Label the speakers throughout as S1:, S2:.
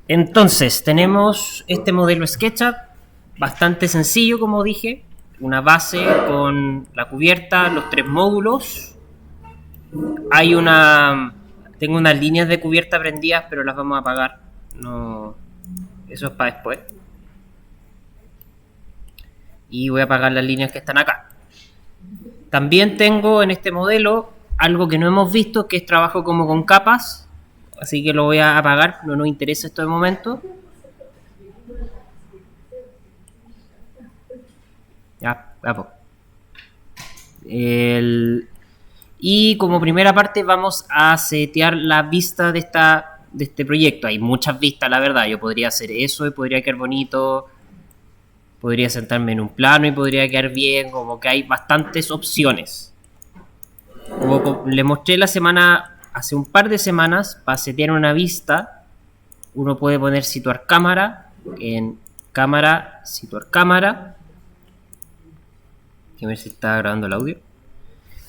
S1: Entonces, tenemos este modelo SketchUp, bastante sencillo, como dije. Una base con la cubierta, los tres módulos. Tengo unas líneas de cubierta prendidas, pero las vamos a apagar. No, eso es para después. Y voy a apagar las líneas que están acá. También tengo en este modelo algo que no hemos visto, que es trabajo como con capas. Así que lo voy a apagar, no nos interesa esto de momento. Ya, pues. Y como primera parte vamos a setear la vista de este proyecto. Hay muchas vistas, la verdad. Yo podría hacer eso y podría quedar bonito. Podría sentarme en un plano y podría quedar bien. Como que hay bastantes opciones. Como le mostré hace un par de semanas, para setear una vista, uno puede poner situar cámara, en cámara, situar cámara. A ver si está grabando el audio.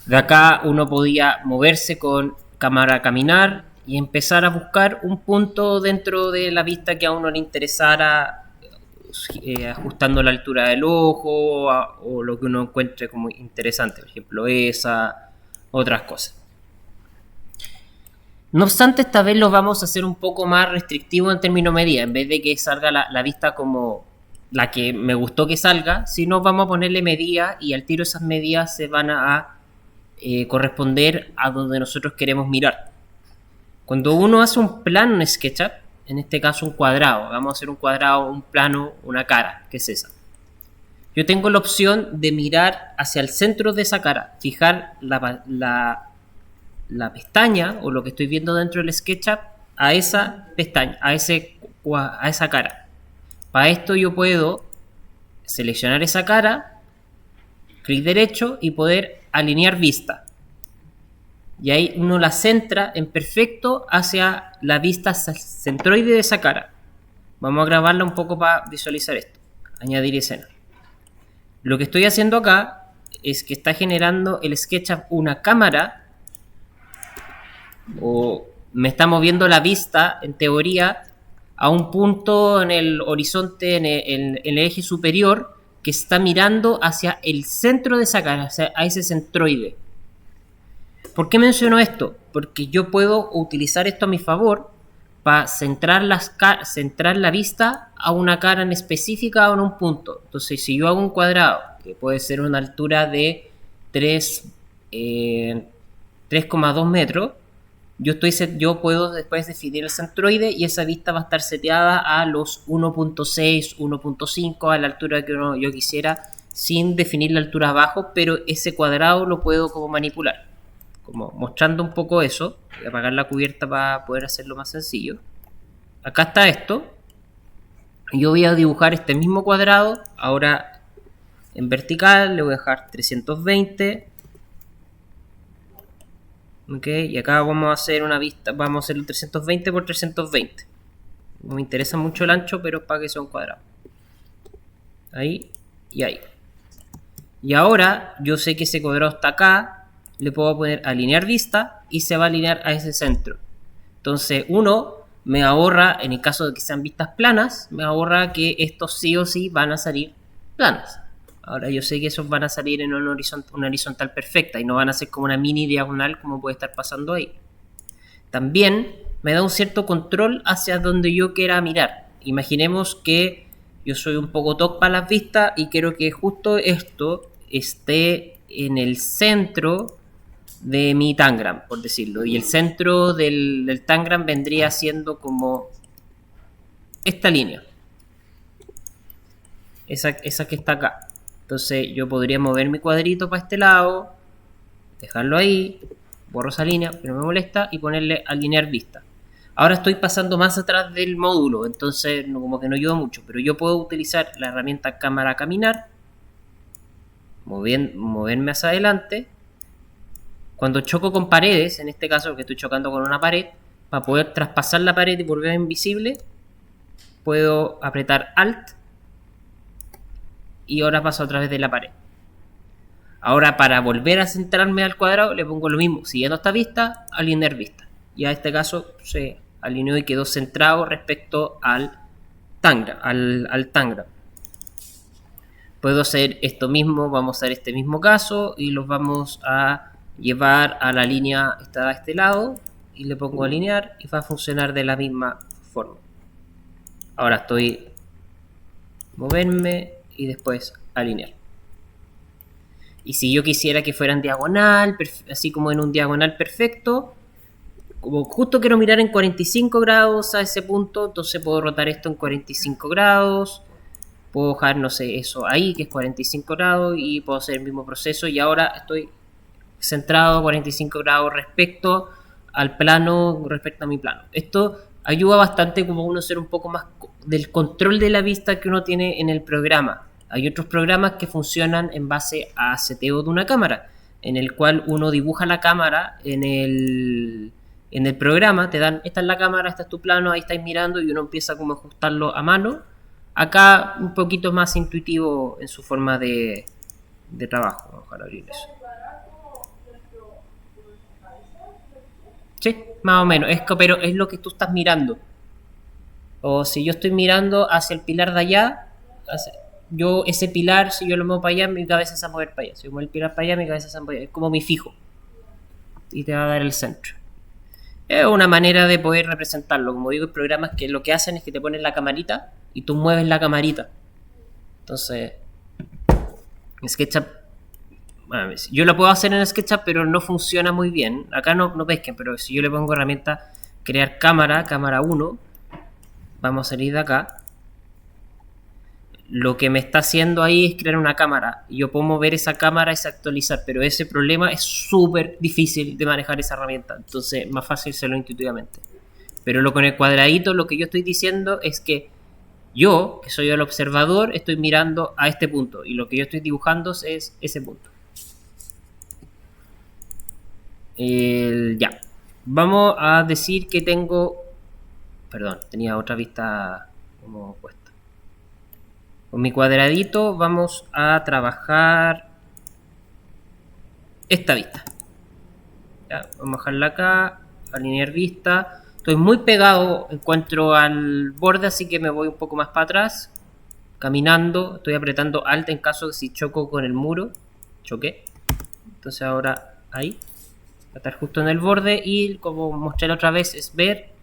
S1: De acá uno podía moverse con cámara caminar y empezar a buscar un punto dentro de la vista que a uno le interesara, ajustando la altura del ojo o lo que uno encuentre como interesante, por ejemplo otras cosas. No obstante, esta vez lo vamos a hacer un poco más restrictivo en términos de medida. En vez de que salga la vista como la que me gustó que salga, sino vamos a ponerle medidas y al tiro esas medidas se van a corresponder a donde nosotros queremos mirar. Cuando uno hace un plano en SketchUp, en este caso un cuadrado, vamos a hacer un cuadrado, un plano, una cara, que es esa. Yo tengo la opción de mirar hacia el centro de esa cara, fijar la pestaña o lo que estoy viendo dentro del SketchUp a esa pestaña, a esa cara. Para esto yo puedo seleccionar esa cara, clic derecho y poder alinear vista. Y ahí uno la centra en perfecto hacia la vista centroide de esa cara. Vamos a grabarla un poco para visualizar esto. Añadir escena. Lo que estoy haciendo acá es que está generando el SketchUp una cámara, o me está moviendo la vista en teoría a un punto en el horizonte, en el eje superior, que está mirando hacia el centro de esa cara, o sea, a ese centroide. ¿Por qué menciono esto? Porque yo puedo utilizar esto a mi favor para centrar la vista a una cara en específica o en un punto. Entonces, si yo hago un cuadrado, que puede ser una altura de 3,2 metros, yo puedo después definir el centroide y esa vista va a estar seteada a los 1.6, 1.5, a la altura que yo quisiera, sin definir la altura abajo, pero ese cuadrado lo puedo como manipular. Como mostrando un poco eso. Voy a apagar la cubierta para poder hacerlo más sencillo. Acá está esto. Yo voy a dibujar este mismo cuadrado. Ahora en vertical le voy a dejar 320. Ok, y acá vamos a hacer una vista. Vamos a hacerlo 320 por 320. No me interesa mucho el ancho, pero es para que sea un cuadrado. Ahí y ahí. Y ahora yo sé que ese cuadrado está acá. Le puedo poner alinear vista y se va a alinear a ese centro. Entonces me ahorra, en el caso de que sean vistas planas, me ahorra que estos sí o sí van a salir planas. Ahora yo sé que esos van a salir en una horizontal perfecta y no van a ser como una mini diagonal como puede estar pasando ahí. También me da un cierto control hacia donde yo quiera mirar. Imaginemos que yo soy un poco toc para las vistas y quiero que justo esto esté en el centro de mi tangram, por decirlo, y el centro del tangram vendría siendo como esta línea, esa que está acá. Entonces yo podría mover mi cuadrito para este lado, dejarlo ahí, borro esa línea que no me molesta y ponerle alinear vista. Ahora estoy pasando más atrás del módulo, entonces como que no ayuda mucho, pero yo puedo utilizar la herramienta cámara caminar, moverme hacia adelante. Cuando choco con paredes, en este caso que estoy chocando con una pared, para poder traspasar la pared y volver invisible, puedo apretar Alt y ahora paso a través de la pared. Ahora, para volver a centrarme al cuadrado, le pongo lo mismo, siguiendo esta vista, alinear vista. Y a este caso se alineó y quedó centrado respecto al tangram, al tangram. Puedo hacer esto mismo, vamos a hacer este mismo caso y los vamos a llevar a la línea, está a este lado, y le pongo alinear y va a funcionar de la misma forma. Ahora estoy moverme y después alinear. Y si yo quisiera que fueran diagonal, así como en un diagonal perfecto, como justo quiero mirar en 45 grados a ese punto, entonces puedo rotar esto en 45 grados. Puedo dejar, no sé, eso ahí, que es 45 grados, y puedo hacer el mismo proceso. Y ahora estoy centrado a 45 grados respecto al plano, respecto a mi plano. Esto ayuda bastante como uno ser un poco más del control de la vista que uno tiene en el programa. Hay otros programas que funcionan en base a seteo de una cámara, en el cual uno dibuja la cámara en el programa, te dan, esta es la cámara, este es tu plano, ahí estáis mirando, y uno empieza como a ajustarlo a mano. Acá un poquito más intuitivo en su forma de trabajo. Vamos a abrir eso. Sí, más o menos. Pero es lo que tú estás mirando. O si yo estoy mirando hacia el pilar de allá, yo ese pilar, si yo lo muevo para allá, mi cabeza se va a mover para allá. Si yo muevo el pilar para allá, mi cabeza se va a mover. Es como mi fijo. Y te va a dar el centro. Es una manera de poder representarlo. Como digo, hay programas que lo que hacen es que te ponen la camarita y tú mueves la camarita. Entonces, en SketchUp, bueno, yo lo puedo hacer en SketchUp, pero no funciona muy bien. Acá no pesquen, pero si yo le pongo herramienta crear cámara 1, vamos a salir de acá. Lo que me está haciendo ahí es crear una cámara. Yo puedo mover esa cámara y actualizar, pero ese problema es súper difícil de manejar esa herramienta. Entonces, más fácil hacerlo intuitivamente. Pero con el cuadradito, lo que yo estoy diciendo es que yo, que soy el observador, estoy mirando a este punto. Y lo que yo estoy dibujando es ese punto. Ya. Vamos a decir que tengo... Perdón, tenía otra vista como puesta. Con mi cuadradito vamos a trabajar esta vista. Ya, vamos a bajarla acá, alinear vista. Estoy muy pegado, encuentro al borde, así que me voy un poco más para atrás. Caminando, estoy apretando Alt en caso de si choco con el muro. Choqué. Entonces ahora ahí. Va a estar justo en el borde y como mostré la otra vez es ver...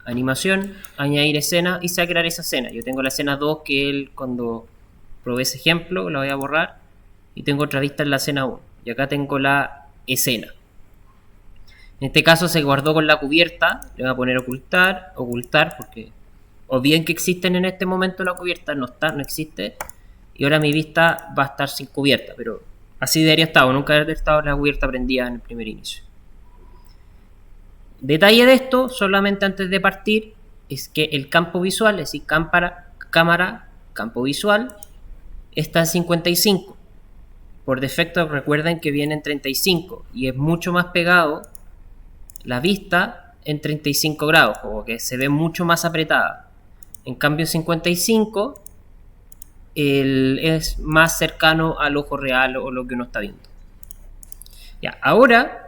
S1: Animación, añadir escena y se va a crear esa escena. Yo tengo la escena 2 que él cuando probé ese ejemplo, la voy a borrar. Y tengo otra vista en la escena 1. Y acá tengo la escena. En este caso se guardó con la cubierta. Le voy a poner ocultar, porque o bien que existen en este momento la cubierta, no existe. Y ahora mi vista va a estar sin cubierta. Pero así debería estar, nunca haber estado la cubierta prendida en el primer inicio. Detalle de esto, solamente antes de partir, es que el campo visual, es decir, cámara, campo visual, está en 55. Por defecto recuerden que viene en 35 y es mucho más pegado la vista en 35 grados, como que se ve mucho más apretada. En cambio 55 es más cercano al ojo real o lo que uno está viendo. Ya, ahora...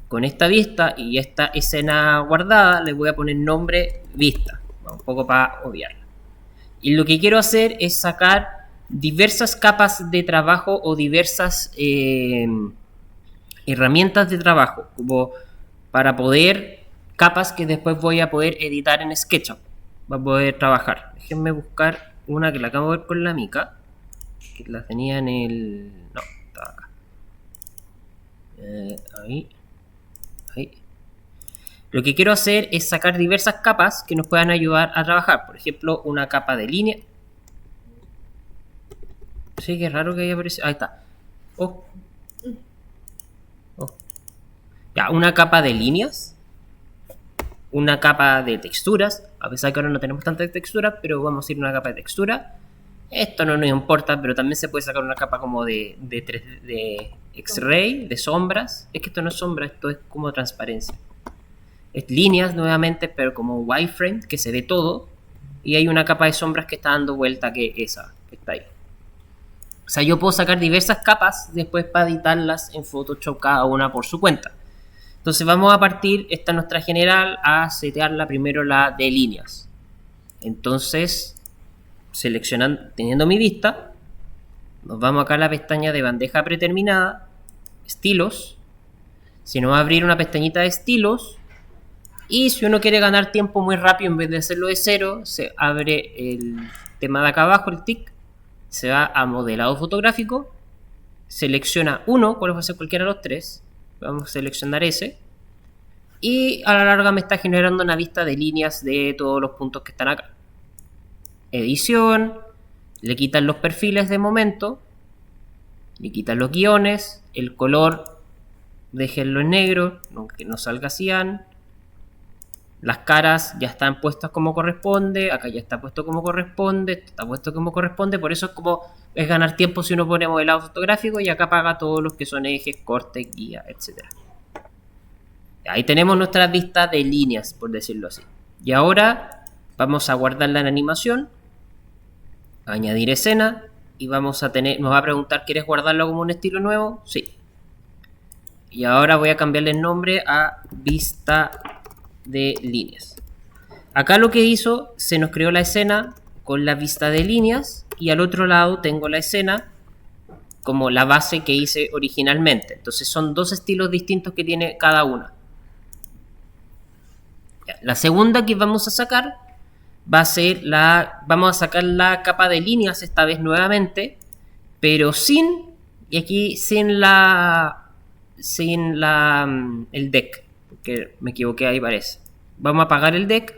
S1: Con esta vista y esta escena guardada, le voy a poner nombre vista, un poco para obviarla. Y lo que quiero hacer es sacar diversas capas de trabajo o diversas herramientas de trabajo, como para poder, capas que después voy a poder editar en SketchUp, para poder trabajar. Déjenme buscar una que la acabo de ver con la mica, que la tenía en el... no, estaba acá. Ahí. Lo que quiero hacer es sacar diversas capas que nos puedan ayudar a trabajar. Por ejemplo, una capa de línea. Sí, qué raro que haya aparecido. Ahí está. Ya, una capa de líneas. Una capa de texturas. A pesar que ahora no tenemos tanta textura, pero vamos a ir a una capa de textura. Esto no nos importa, pero también se puede sacar una capa como de X-ray, de sombras. Es que esto no es sombra, esto es como transparencia. Es líneas nuevamente, pero como wireframe, que se ve todo. Y hay una capa de sombras que está dando vuelta, que esa, que está ahí. O sea, yo puedo sacar diversas capas después para editarlas en Photoshop, cada una por su cuenta. Entonces vamos a partir, esta es nuestra general, a setearla primero la de líneas. Entonces, teniendo mi vista, nos vamos acá a la pestaña de bandeja predeterminada, estilos. Se nos va a abrir una pestañita de estilos. Y si uno quiere ganar tiempo muy rápido, en vez de hacerlo de cero, se abre el tema de acá abajo, el tick. Se va a modelado fotográfico. Selecciona uno, cuál va a ser cualquiera de los tres. Vamos a seleccionar ese. Y a la larga me está generando una vista de líneas de todos los puntos que están acá. Edición. Le quitan los perfiles de momento. Le quitan los guiones. El color, déjenlo en negro, que no salga cian. Las caras ya están puestas como corresponde. Acá ya está puesto como corresponde. Esto está puesto como corresponde. Por eso es ganar tiempo si uno pone modelado fotográfico. Y acá paga todos los que son ejes, cortes, guía, etc. Ahí tenemos nuestra vista de líneas, por decirlo así. Y ahora vamos a guardarla en animación. Añadir escena. Y nos va a preguntar, ¿quieres guardarlo como un estilo nuevo? Sí. Y ahora voy a cambiarle el nombre a vista de líneas. Acá lo que hizo, se nos creó la escena con la vista de líneas. Y al otro lado tengo la escena como la base que hice originalmente. Entonces son dos estilos distintos que tiene cada una. La segunda que vamos a sacar va a ser vamos a sacar la capa de líneas esta vez nuevamente, pero sin el deck, porque me equivoqué ahí parece. Vamos a apagar el deck.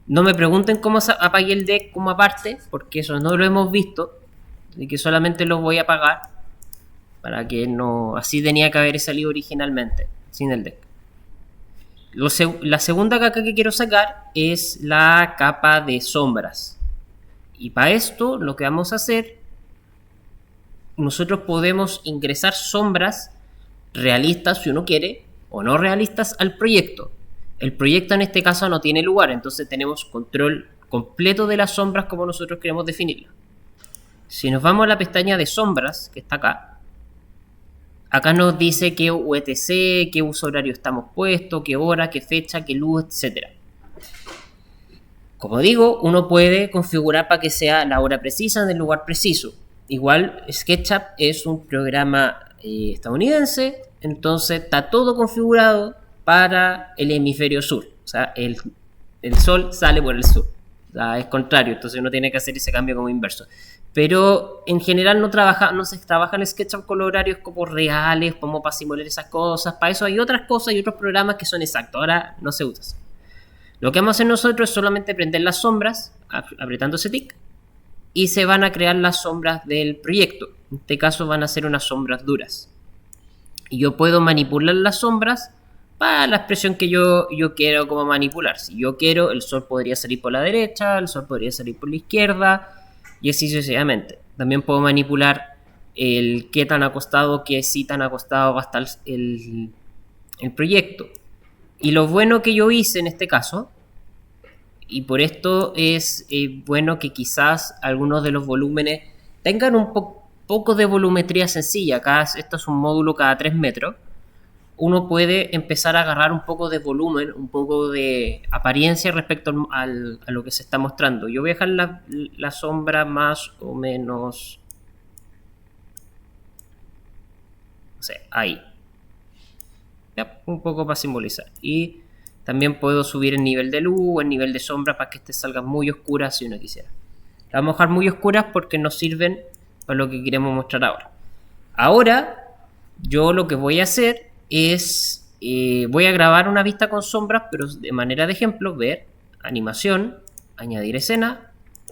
S1: No me pregunten cómo apagué el deck como aparte, porque eso no lo hemos visto, así que solamente lo voy a apagar para que no, así tenía que haber salido originalmente, sin el deck. La segunda capa que quiero sacar es la capa de sombras. Y para esto lo que vamos a hacer, nosotros podemos ingresar sombras realistas si uno quiere o no realistas al proyecto. El proyecto en este caso no tiene lugar, entonces tenemos control completo de las sombras como nosotros queremos definirlas. Si nos vamos a la pestaña de sombras, que está acá nos dice qué UTC, qué uso horario estamos puestos, qué hora, qué fecha, qué luz, etc. Como digo, uno puede configurar para que sea la hora precisa en el lugar preciso. Igual SketchUp es un programa estadounidense, entonces está todo configurado para el hemisferio sur. O sea, el sol sale por el sur. O sea, es contrario, entonces uno tiene que hacer ese cambio como inverso. Pero en general no se trabaja en SketchUp con los horarios como reales, como para simular esas cosas. Para eso hay otras cosas y otros programas que son exactos. Ahora no se usa. Lo que vamos a hacer nosotros es solamente prender las sombras, apretando ese tick, y se van a crear las sombras del proyecto. En este caso van a ser unas sombras duras. Y yo puedo manipular las sombras para la expresión que yo quiero como manipular. Si yo quiero, el sol podría salir por la derecha, el sol podría salir por la izquierda, y así sucesivamente. También puedo manipular el qué tan acostado, qué sí tan acostado va a estar el proyecto. Y lo bueno que yo hice en este caso, y por esto es bueno que quizás algunos de los volúmenes tengan un poco de volumetría sencilla. Acá esto es un módulo cada 3 metros. Uno puede empezar a agarrar un poco de volumen, un poco de apariencia respecto a lo que se está mostrando. Yo voy a dejar la sombra más o menos, no sé, ahí. Ya, un poco para simbolizar. Y también puedo subir el nivel de luz, el nivel de sombra para que este salga muy oscura si uno quisiera. La vamos a dejar muy oscuras porque nos sirven para lo que queremos mostrar ahora. Ahora, yo lo que voy a hacer es, voy a grabar una vista con sombras, pero de manera de ejemplo, ver, animación, añadir escena,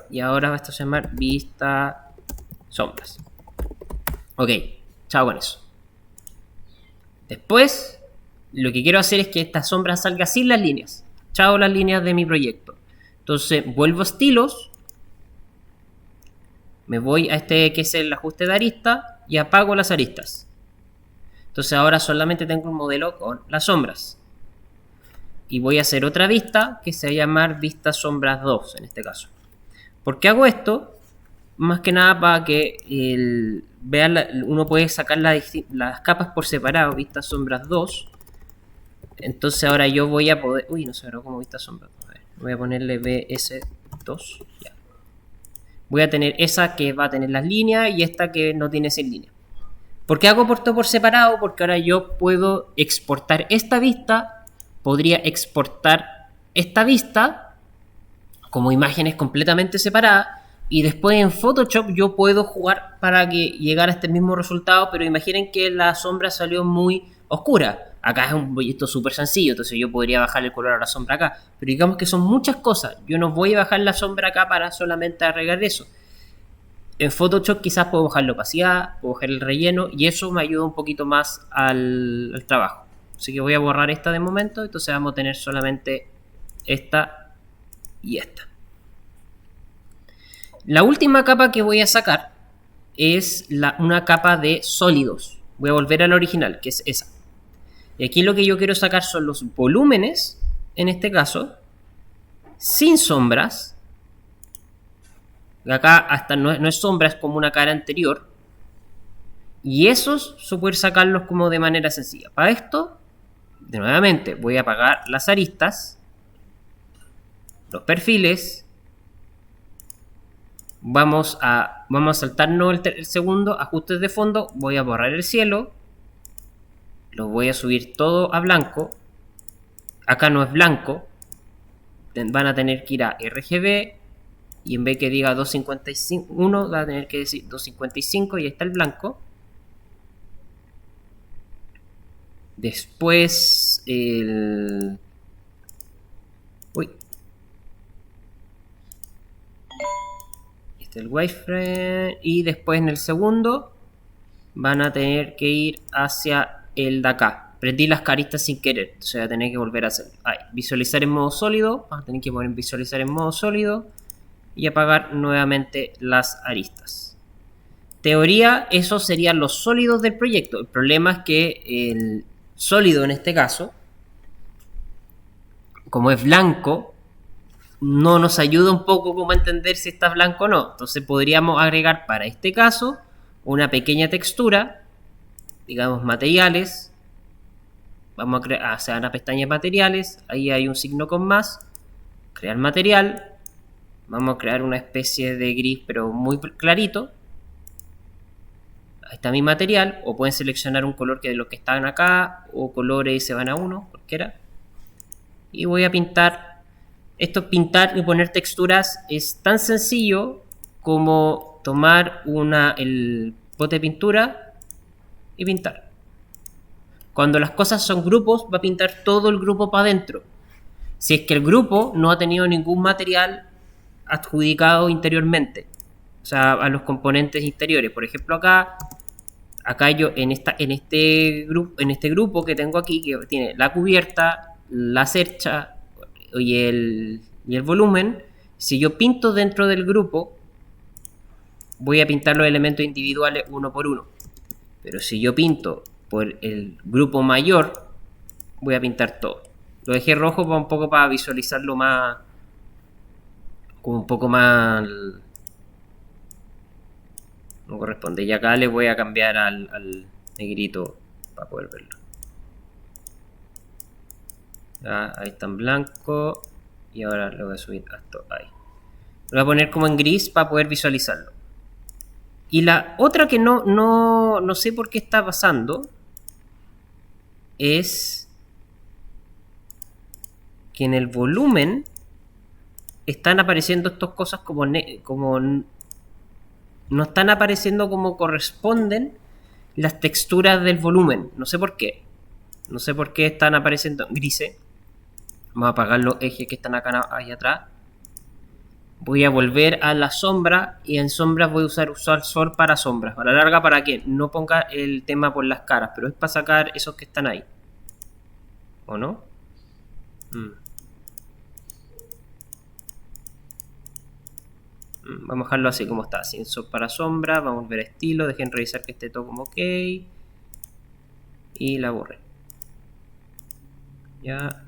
S1: y ahora esto se llama vista sombras. Ok, chao con eso. Después, lo que quiero hacer es que esta sombra salga sin las líneas. Chao las líneas de mi proyecto. Entonces, vuelvo a estilos, me voy a este que es el ajuste de arista y apago las aristas. Entonces ahora solamente tengo un modelo con las sombras. Y voy a hacer otra vista que se va a llamar vista sombras 2 en este caso. ¿Por qué hago esto? Más que nada para que uno puede sacar las capas por separado, vista sombras 2. Entonces ahora yo voy a poder... Uy, no sé cómo vista sombra. A ver, voy a ponerle BS2. Ya. Voy a tener esa que va a tener las líneas y esta que no tiene sin línea. ¿Por qué hago todo por separado? Porque ahora yo puedo exportar esta vista. Podría exportar esta vista como imágenes completamente separadas. Y después en Photoshop yo puedo jugar para que llegara a este mismo resultado. Pero imaginen que la sombra salió muy oscura. Acá es un proyecto súper sencillo, entonces yo podría bajar el color a la sombra acá. Pero digamos que son muchas cosas. Yo no voy a bajar la sombra acá para solamente arreglar eso. En Photoshop quizás puedo bajar la opacidad, puedo bajar el relleno y eso me ayuda un poquito más al trabajo. Así que voy a borrar esta de momento, entonces vamos a tener solamente esta y esta. La última capa que voy a sacar es una capa de sólidos. Voy a volver a la original, que es esa. Y aquí lo que yo quiero sacar son los volúmenes, en este caso, sin sombras. Acá hasta no es sombra, es como una cara anterior. Y esos se puede sacarlos como de manera sencilla. Para esto, nuevamente, voy a apagar las aristas, los perfiles. Vamos a saltarnos el segundo, ajustes de fondo. Voy a borrar el cielo. Lo voy a subir todo a blanco. Acá no es blanco. Van a tener que ir a RGB. Y en vez que diga 255, va a tener que decir 255 y ahí está el blanco. Después el... Uy. Este es el wireframe. Y después en el segundo van a tener que ir hacia el de acá. Prendí las caristas sin querer. O sea, voy a tener que volver a hacer. Ahí, visualizar en modo sólido. Vamos a tener que poner visualizar en modo sólido. Y apagar nuevamente las aristas. Teoría, esos serían los sólidos del proyecto. El problema es que el sólido en este caso, como es blanco, no nos ayuda un poco como a entender si está blanco o no. Entonces podríamos agregar para este caso una pequeña textura, digamos materiales. Vamos a crear, se van a pestaña materiales, ahí hay un signo con más, crear material. Vamos a crear una especie de gris pero muy clarito. Ahí está mi material. O pueden seleccionar un color que de los que están acá. O colores y se van a uno, cualquiera. Y voy a pintar. Esto pintar y poner texturas es tan sencillo como tomar el bote de pintura y pintar. Cuando las cosas son grupos, va a pintar todo el grupo para adentro. Si es que el grupo no ha tenido ningún material adjudicado interiormente, o sea, a los componentes interiores. Por ejemplo, acá yo en este grupo que tengo aquí, que tiene la cubierta, la cercha y el volumen, si yo pinto dentro del grupo, voy a pintar los elementos individuales uno por uno. Pero si yo pinto por el grupo mayor, voy a pintar todo. Lo dejé rojo un poco para visualizarlo más, como un poco más, no corresponde. Y acá le voy a cambiar al negrito para poder verlo. Ya, ahí está en blanco. Y ahora le voy a subir esto ahí. Lo voy a poner como en gris para poder visualizarlo. Y la otra que no sé por qué está pasando es que en el volumen están apareciendo estas cosas como no están apareciendo como corresponden las texturas del volumen. No sé por qué. No sé por qué están apareciendo grises. Vamos a apagar los ejes que están acá ahí atrás. Voy a volver a la sombra y en sombras voy a usar sol para sombras. A la larga para que no ponga el tema por las caras, pero es para sacar esos que están ahí. ¿O no? Vamos a dejarlo así como está, sin sol para sombra. Vamos a volver a estilo, dejen revisar que esté todo como ok. Y la borré. Ya.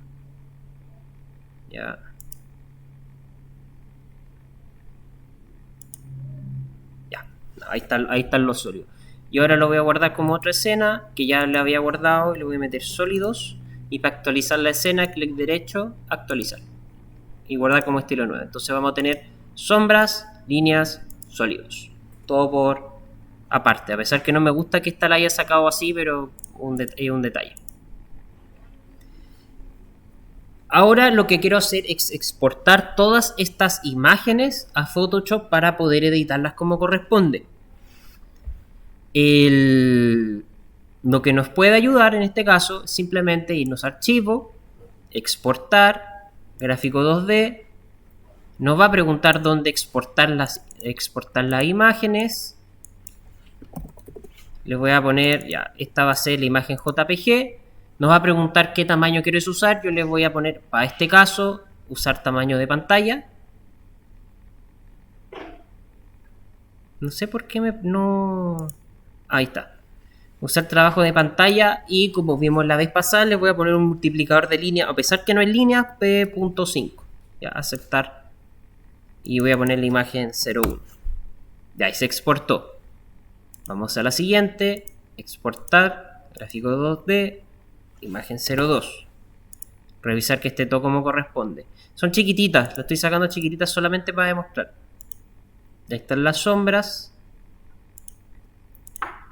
S1: Ahí están los sólidos. Y ahora lo voy a guardar como otra escena que ya le había guardado y le voy a meter sólidos. y para actualizar la escena, clic derecho, actualizar y guardar como estilo nuevo. Entonces vamos a tener sombras, líneas, sólidos, todo por aparte, a pesar que no me gusta que esta la haya sacado así, pero es un detalle. Ahora lo que quiero hacer es exportar todas estas imágenes a Photoshop para poder editarlas como corresponde. Lo que nos puede ayudar en este caso es simplemente irnos a archivo, exportar, gráfico 2D. Nos va a preguntar dónde exportar las imágenes. Les voy a poner, ya, esta va a ser la imagen JPG. Nos va a preguntar qué tamaño quieres usar. Yo les voy a poner, para este caso, usar tamaño de pantalla. No sé por qué no... Ahí está. Usar trabajo de pantalla y como vimos la vez pasada, les voy a poner un multiplicador de línea, a pesar que no es línea, P.5. Ya, aceptar. Y voy a poner la imagen 01. Ya, ahí se exportó. Vamos a la siguiente. Exportar. Gráfico 2D. Imagen 02. Revisar que esté todo como corresponde. Son chiquititas. Lo estoy sacando chiquititas solamente para demostrar. Ahí están las sombras.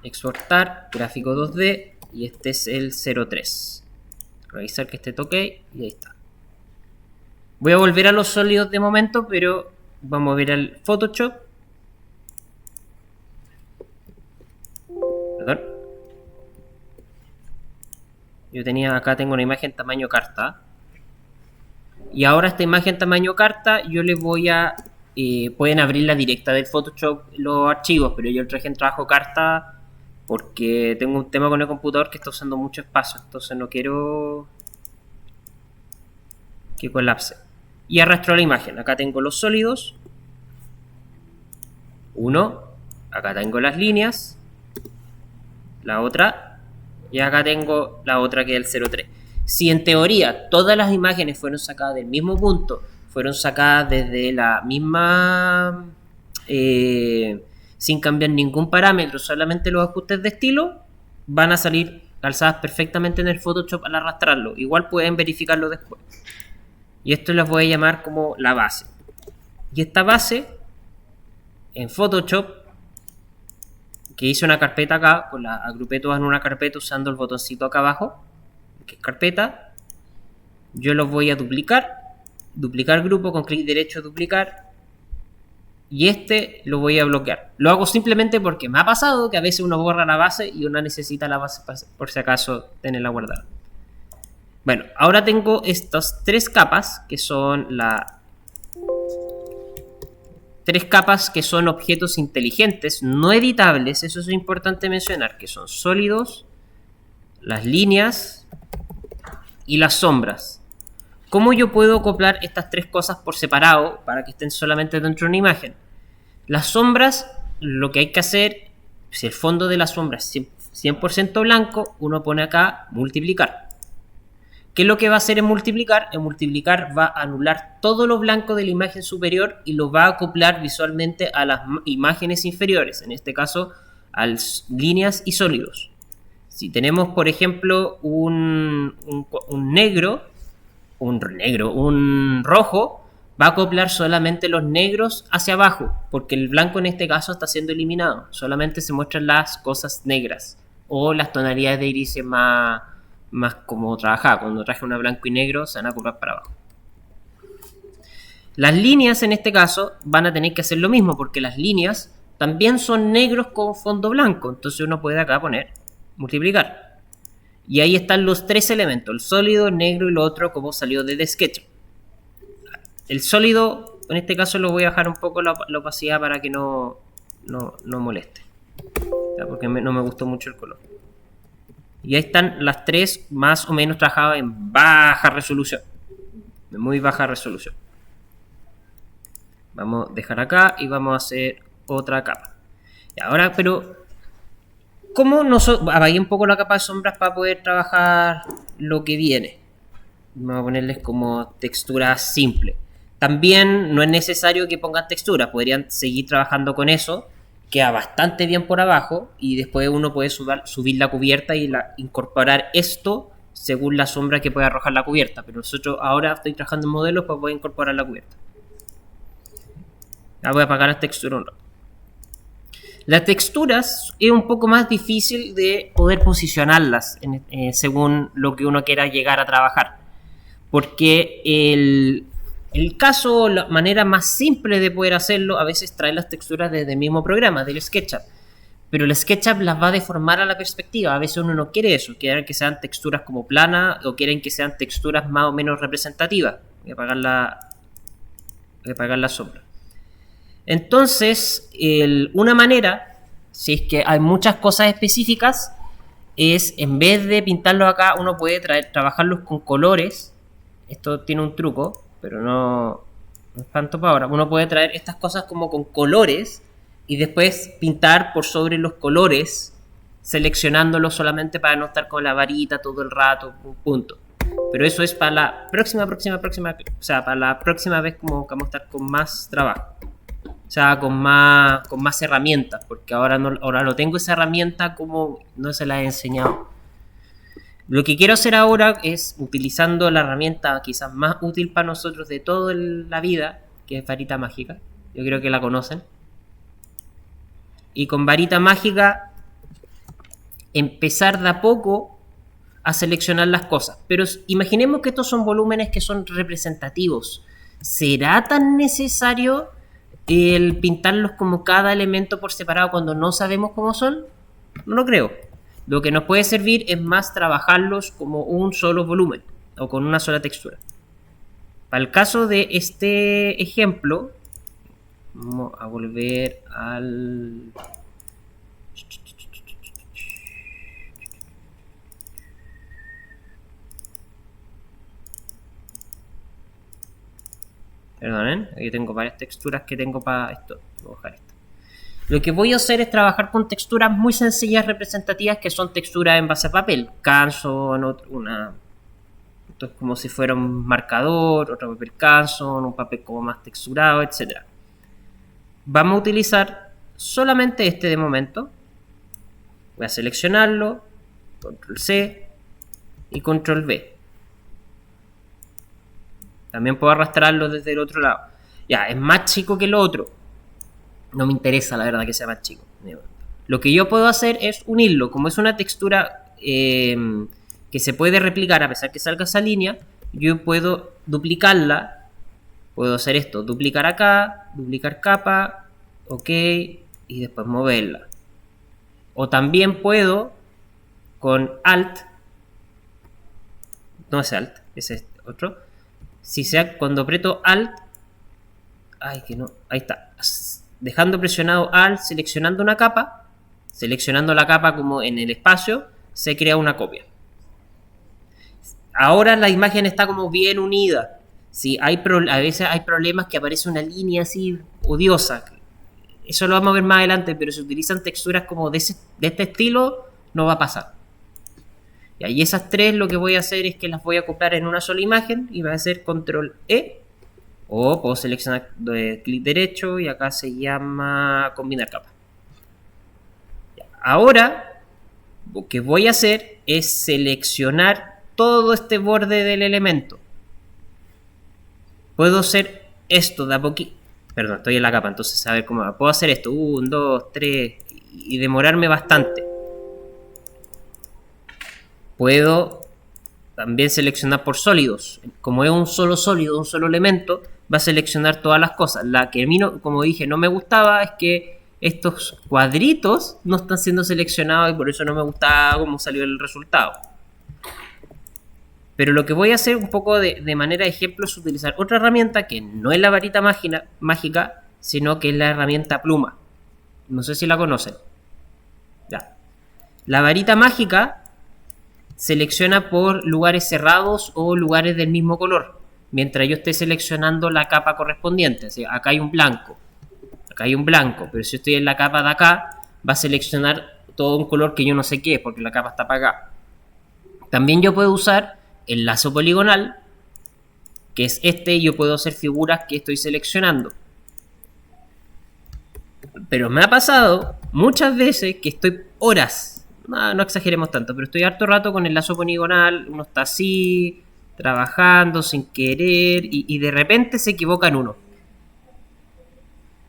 S1: Exportar. Gráfico 2D. Y este es el 03. Revisar que esté ok. Y ahí está. Voy a volver a los sólidos de momento, pero vamos a ver al Photoshop. Perdón. Yo tengo una imagen tamaño carta. Y ahora esta imagen tamaño carta yo les voy a... pueden abrirla directa del Photoshop los archivos, pero yo traje en trabajo carta porque tengo un tema con el computador que está usando mucho espacio. Entonces no quiero que colapse. Y arrastro la imagen. Acá tengo los sólidos. 1. Acá tengo las líneas. La otra. Y acá tengo la otra que es el 03. Si en teoría todas las imágenes fueron sacadas del mismo punto, fueron sacadas desde la misma... sin cambiar ningún parámetro, solamente los ajustes de estilo, van a salir calzadas perfectamente en el Photoshop al arrastrarlo. Igual pueden verificarlo después. Y esto las voy a llamar como la base. Y esta base, en Photoshop, que hice una carpeta acá, pues la agrupé todas en una carpeta usando el botoncito acá abajo, que es carpeta. Yo los voy a duplicar grupo, con clic derecho duplicar, y este lo voy a bloquear. Lo hago simplemente porque me ha pasado que a veces uno borra la base y uno necesita la base por si acaso tenerla guardada. Bueno, ahora tengo estas tres capas que son objetos inteligentes, no editables. Eso es importante mencionar, que son sólidos, las líneas y las sombras. ¿Cómo yo puedo acoplar estas tres cosas por separado para que estén solamente dentro de una imagen? Las sombras, lo que hay que hacer, si el fondo de la sombra es 100% blanco, uno pone acá multiplicar. ¿Qué es lo que va a hacer en multiplicar? En multiplicar va a anular todo lo blanco de la imagen superior y lo va a acoplar visualmente a las imágenes inferiores, en este caso a las líneas y sólidos. Si tenemos, por ejemplo, un rojo, va a acoplar solamente los negros hacia abajo, porque el blanco en este caso está siendo eliminado. Solamente se muestran las cosas negras o las tonalidades de iris más como trabajaba. Cuando traje una blanco y negro se van a acoplar para abajo. Las líneas en este caso van a tener que hacer lo mismo, porque las líneas también son negros con fondo blanco. Entonces uno puede acá poner multiplicar. Y ahí están los tres elementos, el sólido, el negro y lo otro como salió desde Sketch. El sólido, en este caso lo voy a bajar un poco la opacidad para que no moleste, porque no me gustó mucho el color. Y ahí están las tres más o menos trabajadas en baja resolución, muy baja resolución. Vamos a dejar acá y vamos a hacer otra capa. Y ahora, pero ¿cómo apagué un poco la capa de sombras para poder trabajar lo que viene? Vamos a ponerles como textura simple. También no es necesario que pongan textura, podrían seguir trabajando con eso. Queda bastante bien por abajo y después uno puede subir la cubierta y incorporar esto según la sombra que puede arrojar la cubierta. Pero nosotros ahora estoy trabajando en modelos para poder incorporar la cubierta. Ahora voy a apagar las texturas un rato. Las texturas es un poco más difícil de poder posicionarlas según lo que uno quiera llegar a trabajar. Porque el caso, la manera más simple de poder hacerlo, a veces trae las texturas desde el mismo programa, del SketchUp. Pero el SketchUp las va a deformar a la perspectiva. A veces uno no quiere eso. Quieren que sean texturas como planas o quieren que sean texturas más o menos representativas. Voy a apagar la sombra. Entonces, una manera, si es que hay muchas cosas específicas, es en vez de pintarlos acá, uno puede trabajarlos con colores. Esto tiene un truco, pero no es tanto para ahora. Uno puede traer estas cosas como con colores y después pintar por sobre los colores, seleccionándolos solamente para no estar con la varita todo el rato, punto. Pero eso es para la próxima, o sea, para la próxima vez como que vamos a estar con más trabajo. O sea, con más herramientas, porque ahora no tengo esa herramienta como no se la he enseñado. Lo que quiero hacer ahora es, utilizando la herramienta quizás más útil para nosotros de toda la vida, que es varita mágica. Yo creo que la conocen. Y con varita mágica empezar de a poco a seleccionar las cosas. Pero imaginemos que estos son volúmenes que son representativos. ¿Será tan necesario el pintarlos como cada elemento por separado cuando no sabemos cómo son? No lo creo. Lo que nos puede servir es más trabajarlos como un solo volumen o con una sola textura. Para el caso de este ejemplo, vamos a volver al... Perdonen, aquí tengo varias texturas que tengo para esto. Voy a bajar esto. Lo que voy a hacer es trabajar con texturas muy sencillas representativas que son texturas en base a papel. Canson, esto es como si fuera un marcador, otro papel Canson, un papel como más texturado, etc. Vamos a utilizar solamente este de momento. Voy a seleccionarlo, Control C y Control V. También puedo arrastrarlo desde el otro lado. Ya, es más chico que el otro. No me interesa, la verdad, que sea más chico. Lo que yo puedo hacer es unirlo. Como es una textura que se puede replicar a pesar que salga esa línea, yo puedo duplicarla. Puedo hacer esto. Duplicar acá, duplicar capa, ok, y después moverla. O también puedo con Alt. No es Alt, es este otro. Si sea cuando aprieto Alt. Ay, que no. Ahí está. Dejando presionado Alt, seleccionando una capa. Seleccionando la capa como en el espacio, se crea una copia. Ahora la imagen está como bien unida. Sí, a veces hay problemas que aparece una línea así odiosa. Eso lo vamos a ver más adelante, pero si utilizan texturas como de este estilo, no va a pasar. Y esas tres lo que voy a hacer es que las voy a acoplar en una sola imagen y voy a hacer Control E. O puedo seleccionar clic derecho y acá se llama combinar capa. Ahora lo que voy a hacer es seleccionar todo este borde del elemento. Puedo hacer esto de a poquito. Perdón, estoy en la capa, entonces a ver cómo va. Puedo hacer esto, 1, 2, 3 y demorarme bastante. Puedo también seleccionar por sólidos. Como es un solo sólido, un solo elemento, va a seleccionar todas las cosas. La que a mí, como dije, no me gustaba es que estos cuadritos no están siendo seleccionados y por eso no me gustaba cómo salió el resultado. Pero lo que voy a hacer un poco de manera de ejemplo es utilizar otra herramienta que no es la varita mágica, sino que es la herramienta pluma. No sé si la conocen. Ya. La varita mágica selecciona por lugares cerrados o lugares del mismo color, mientras yo esté seleccionando la capa correspondiente. O sea, acá hay un blanco, pero si estoy en la capa de acá, va a seleccionar todo un color que yo no sé qué es, porque la capa está apagada. También yo puedo usar el lazo poligonal, que es y yo puedo hacer figuras que estoy seleccionando. Pero me ha pasado muchas veces que estoy horas, no exageremos tanto, pero estoy harto rato con el lazo poligonal, uno está así, trabajando sin querer, y de repente se equivoca en uno.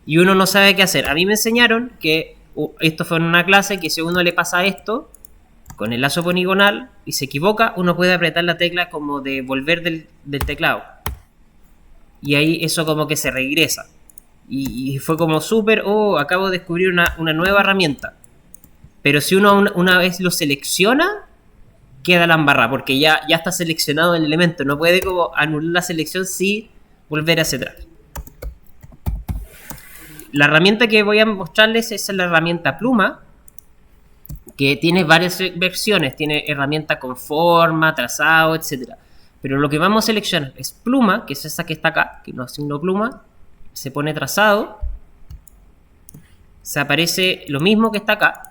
S1: Y uno no sabe qué hacer. A mí me enseñaron que, esto fue en una clase, que si a uno le pasa esto, con el lazo poligonal, y se equivoca, uno puede apretar la tecla como de volver del teclado. Y ahí eso como que se regresa. Y fue como súper, acabo de descubrir una nueva herramienta. Pero si uno una vez lo selecciona, queda la embarrada, porque ya está seleccionado el elemento. No puede como anular la selección sin volver hacia atrás. La herramienta que voy a mostrarles es la herramienta Pluma, que tiene varias versiones. Tiene herramienta con forma, trazado, etc. Pero lo que vamos a seleccionar es Pluma, que es esa que está acá, que no asigno Pluma. Se pone trazado. Se aparece lo mismo que está acá.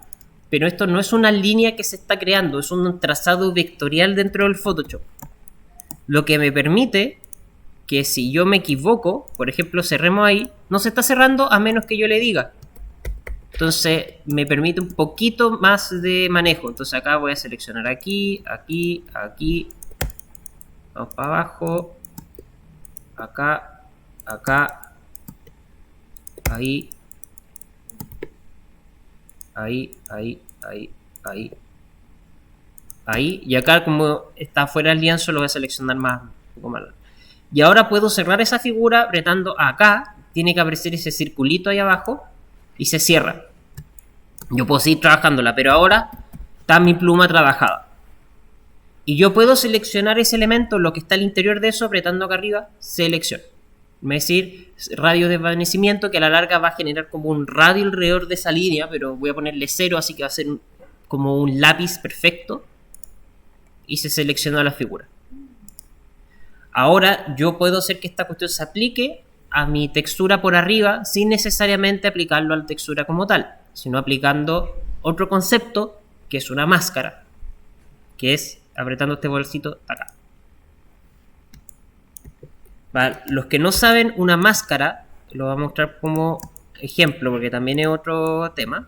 S1: Pero esto no es una línea que se está creando, es un trazado vectorial dentro del Photoshop. Lo que me permite que si yo me equivoco, por ejemplo, cerremos ahí, no se está cerrando a menos que yo le diga. Entonces me permite un poquito más de manejo. Entonces acá voy a seleccionar aquí, aquí, aquí. Vamos para abajo. Acá, acá. Ahí. Ahí, ahí, ahí, ahí. Ahí. Y acá como está fuera del lienzo lo voy a seleccionar más, un poco más. Y ahora puedo cerrar esa figura apretando acá. Tiene que aparecer ese circulito ahí abajo. Y se cierra. Yo puedo seguir trabajándola, pero ahora está mi pluma trabajada. Y yo puedo seleccionar ese elemento, lo que está al interior de eso, apretando acá arriba, selección. Es decir, radio de desvanecimiento, que a la larga va a generar como un radio alrededor de esa línea, pero voy a ponerle 0, así que va a ser como un lápiz perfecto. Y se selecciona la figura. Ahora yo puedo hacer que esta cuestión se aplique a mi textura por arriba sin necesariamente aplicarlo a la textura como tal, sino aplicando otro concepto que es una máscara, que es apretando este bolsito acá. Para los que no saben, una máscara, lo voy a mostrar como ejemplo porque también es otro tema.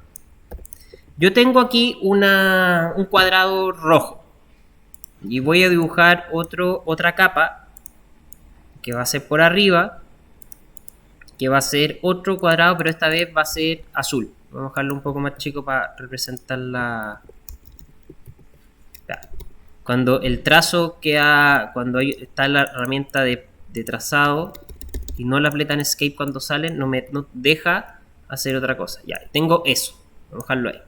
S1: Yo tengo aquí un cuadrado rojo y voy a dibujar otra capa que va a ser por arriba, que va a ser otro cuadrado, pero esta vez va a ser azul. Vamos a dejarlo un poco más chico para representar la... Cuando el trazo queda, cuando está la herramienta de trazado y no la aprieta en Escape cuando sale, no deja hacer otra cosa. Ya, tengo eso. Vamos a dejarlo ahí.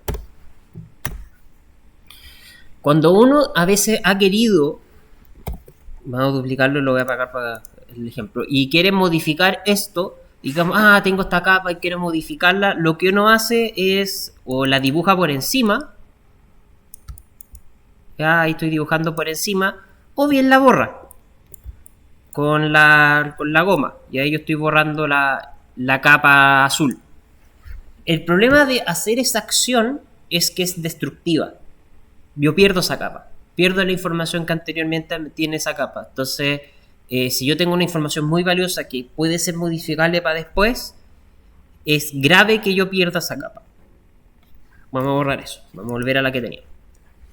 S1: Cuando uno a veces ha querido, vamos a duplicarlo y lo voy a apagar para el ejemplo, y quiere modificar esto, digamos, tengo esta capa y quiero modificarla, lo que uno hace es, o la dibuja por encima, ya ahí estoy dibujando por encima, o bien la borra con la goma, y ahí yo estoy borrando la capa azul. El problema de hacer esa acción es que es destructiva. Yo pierdo esa capa, pierdo la información que anteriormente tiene esa capa. Entonces, si yo tengo una información muy valiosa que puede ser modificable para después, es grave que yo pierda esa capa. Vamos a borrar eso, vamos a volver a la que tenía.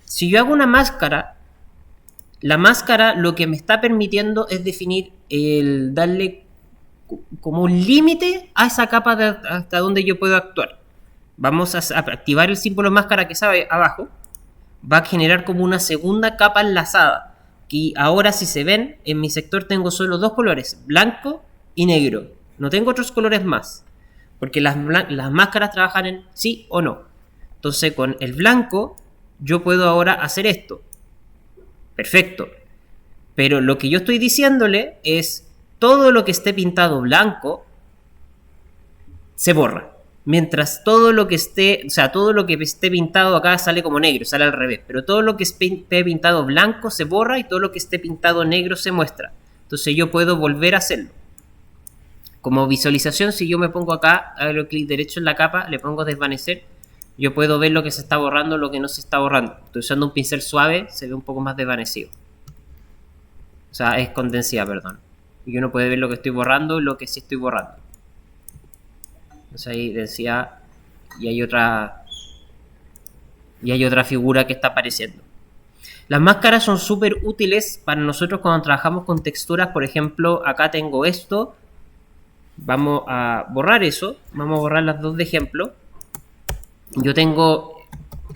S1: Si yo hago una máscara, la máscara lo que me está permitiendo es definir, darle como un límite a esa capa hasta donde yo puedo actuar. Vamos a activar el símbolo máscara que sabe abajo. Va a generar como una segunda capa enlazada. Y ahora, si se ven, en mi sector tengo solo dos colores, blanco y negro. No tengo otros colores más, porque las máscaras trabajan en sí o no. Entonces, con el blanco, yo puedo ahora hacer esto. Perfecto. Pero lo que yo estoy diciéndole es, todo lo que esté pintado blanco se borra. Mientras todo lo que esté pintado acá sale como negro, sale al revés. Pero todo lo que esté pintado blanco se borra y todo lo que esté pintado negro se muestra. Entonces yo puedo volver a hacerlo. Como visualización, si yo me pongo acá, hago clic derecho en la capa, le pongo desvanecer, yo puedo ver lo que se está borrando, lo que no se está borrando. Estoy usando un pincel suave, se ve un poco más desvanecido. O sea, es condensada, perdón. Y uno puede ver lo que estoy borrando y lo que sí estoy borrando. Entonces ahí densidad y hay otra y hay otra figura que está apareciendo. Las máscaras son súper útiles para nosotros cuando trabajamos con texturas. Por ejemplo, acá tengo esto. Vamos a borrar eso. Vamos a borrar las dos de ejemplo. Yo tengo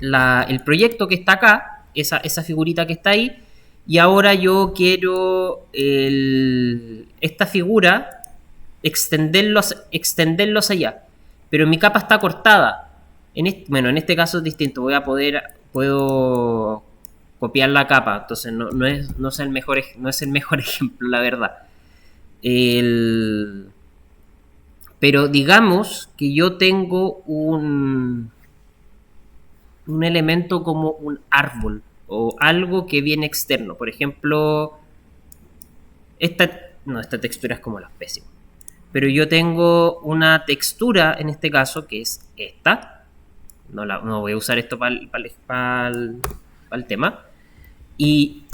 S1: el proyecto que está acá, esa figurita que está ahí, y ahora yo quiero esta figura extenderlos allá. Pero mi capa está cortada. En este caso es distinto. Puedo copiar la capa. Entonces no es el mejor ejemplo, la verdad. Pero digamos que yo tengo un elemento como un árbol o algo que viene externo. Por ejemplo, esta textura es como la pésima. Pero yo tengo una textura en este caso que es esta. No voy a usar esto para el tema. Y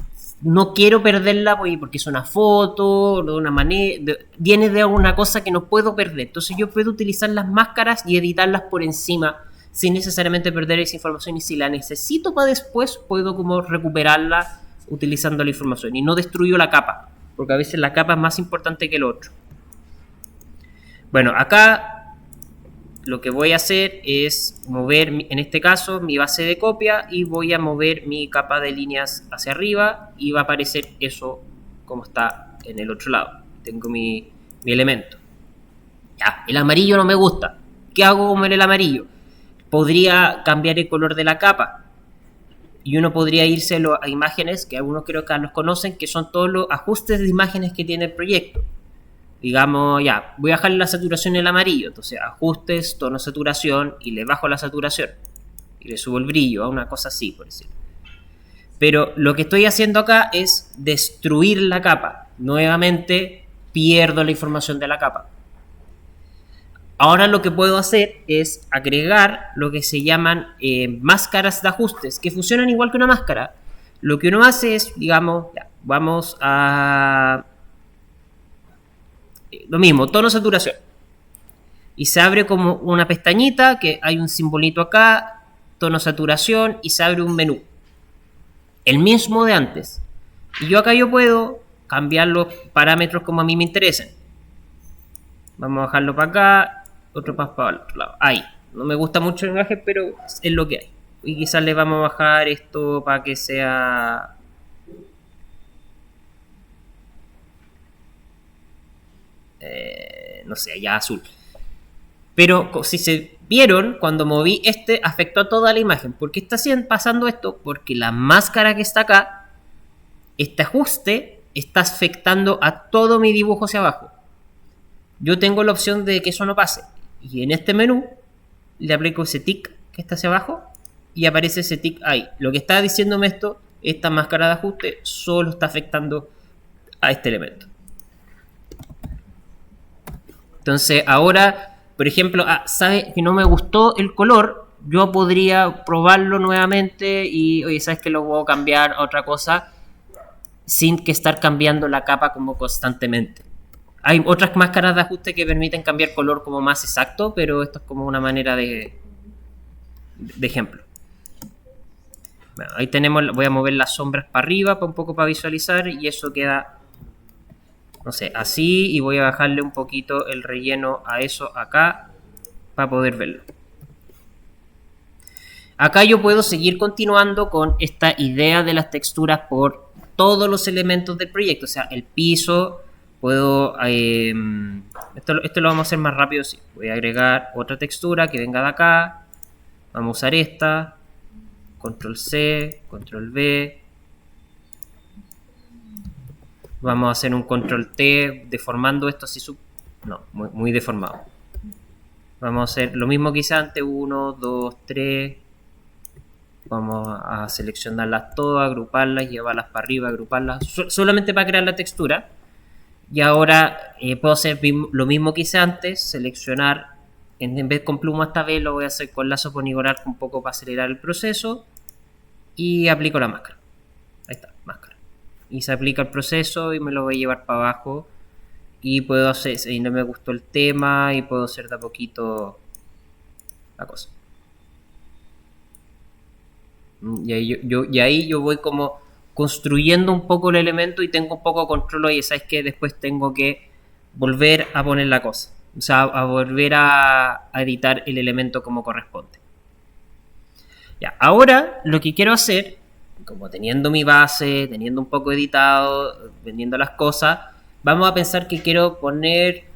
S1: no quiero perderla porque es una foto, de una manera, viene de alguna cosa que no puedo perder. Entonces yo puedo utilizar las máscaras y editarlas por encima sin necesariamente perder esa información, y si la necesito para después puedo como recuperarla utilizando la información y no destruyo la capa, porque a veces la capa es más importante que el otro. Bueno, acá lo que voy a hacer es mover, en este caso, mi base de copia, y voy a mover mi capa de líneas hacia arriba y va a aparecer eso como está en el otro lado. Tengo mi elemento. Ya, el amarillo no me gusta. ¿Qué hago con el amarillo? Podría cambiar el color de la capa. Y uno podría irse a imágenes, que algunos creo que los conocen, que son todos los ajustes de imágenes que tiene el proyecto. Digamos, ya, voy a bajarle la saturación en el amarillo. Entonces, ajustes, tono, saturación, y le bajo la saturación. Y le subo el brillo, a una cosa así, por decirlo. Pero lo que estoy haciendo acá es destruir la capa. Nuevamente, pierdo la información de la capa. Ahora lo que puedo hacer es agregar lo que se llaman máscaras de ajustes, que funcionan igual que una máscara. Lo que uno hace es, digamos, ya, vamos a... lo mismo, tono, saturación. Y se abre como una pestañita, que hay un simbolito acá, tono, saturación, y se abre un menú. El mismo de antes. Y yo acá puedo cambiar los parámetros como a mí me interesen. Vamos a bajarlo para acá. Otro más para el otro lado. Ahí. No me gusta mucho el lenguaje, pero es lo que hay. Y quizás le vamos a bajar esto para que sea... no sé, ya azul. Pero si se vieron, cuando moví afectó a toda la imagen. ¿Por qué está pasando esto? Porque la máscara que está acá, este ajuste, está afectando a todo mi dibujo hacia abajo. Yo tengo la opción de que eso no pase. Y en este menú le aplico ese tick que está hacia abajo y aparece ese tick ahí. Lo que está diciéndome esto, esta máscara de ajuste solo está afectando a este elemento. Entonces ahora, por ejemplo, ¿sabe que no me gustó el color? Yo podría probarlo nuevamente y, oye, ¿sabes que lo puedo cambiar a otra cosa? Sin que estar cambiando la capa como constantemente. Hay otras máscaras de ajuste que permiten cambiar color como más exacto, pero esto es como una manera de ejemplo. Bueno, ahí tenemos, voy a mover las sombras para arriba un poco para visualizar, y eso queda, no sé, así, y voy a bajarle un poquito el relleno a eso acá para poder verlo. Acá yo puedo seguir continuando con esta idea de las texturas por todos los elementos del proyecto, o sea, el piso. Puedo, esto lo vamos a hacer más rápido. Sí. Voy a agregar otra textura que venga de acá. Vamos a usar esta. Control C, Control V. Vamos a hacer un Control T deformando esto así. No, muy deformado. Vamos a hacer lo mismo que hice antes. 1, 2, 3. Vamos a seleccionarlas todas, agruparlas, llevarlas para arriba, agruparlas. Solamente para crear la textura. Y ahora puedo hacer lo mismo que hice antes, seleccionar, en vez con pluma esta vez lo voy a hacer con lazo poligonal un poco para acelerar el proceso, y aplico la máscara. Ahí está, máscara. Y se aplica el proceso y me lo voy a llevar para abajo, y puedo hacer, si no me gustó el tema, y puedo hacer de a poquito la cosa. Y ahí yo voy como construyendo un poco el elemento y tengo un poco de control y sabes que después tengo que volver a poner la cosa. O sea, a volver a editar el elemento como corresponde. Ya, ahora lo que quiero hacer, como teniendo mi base, teniendo un poco editado, vendiendo las cosas, vamos a pensar que quiero poner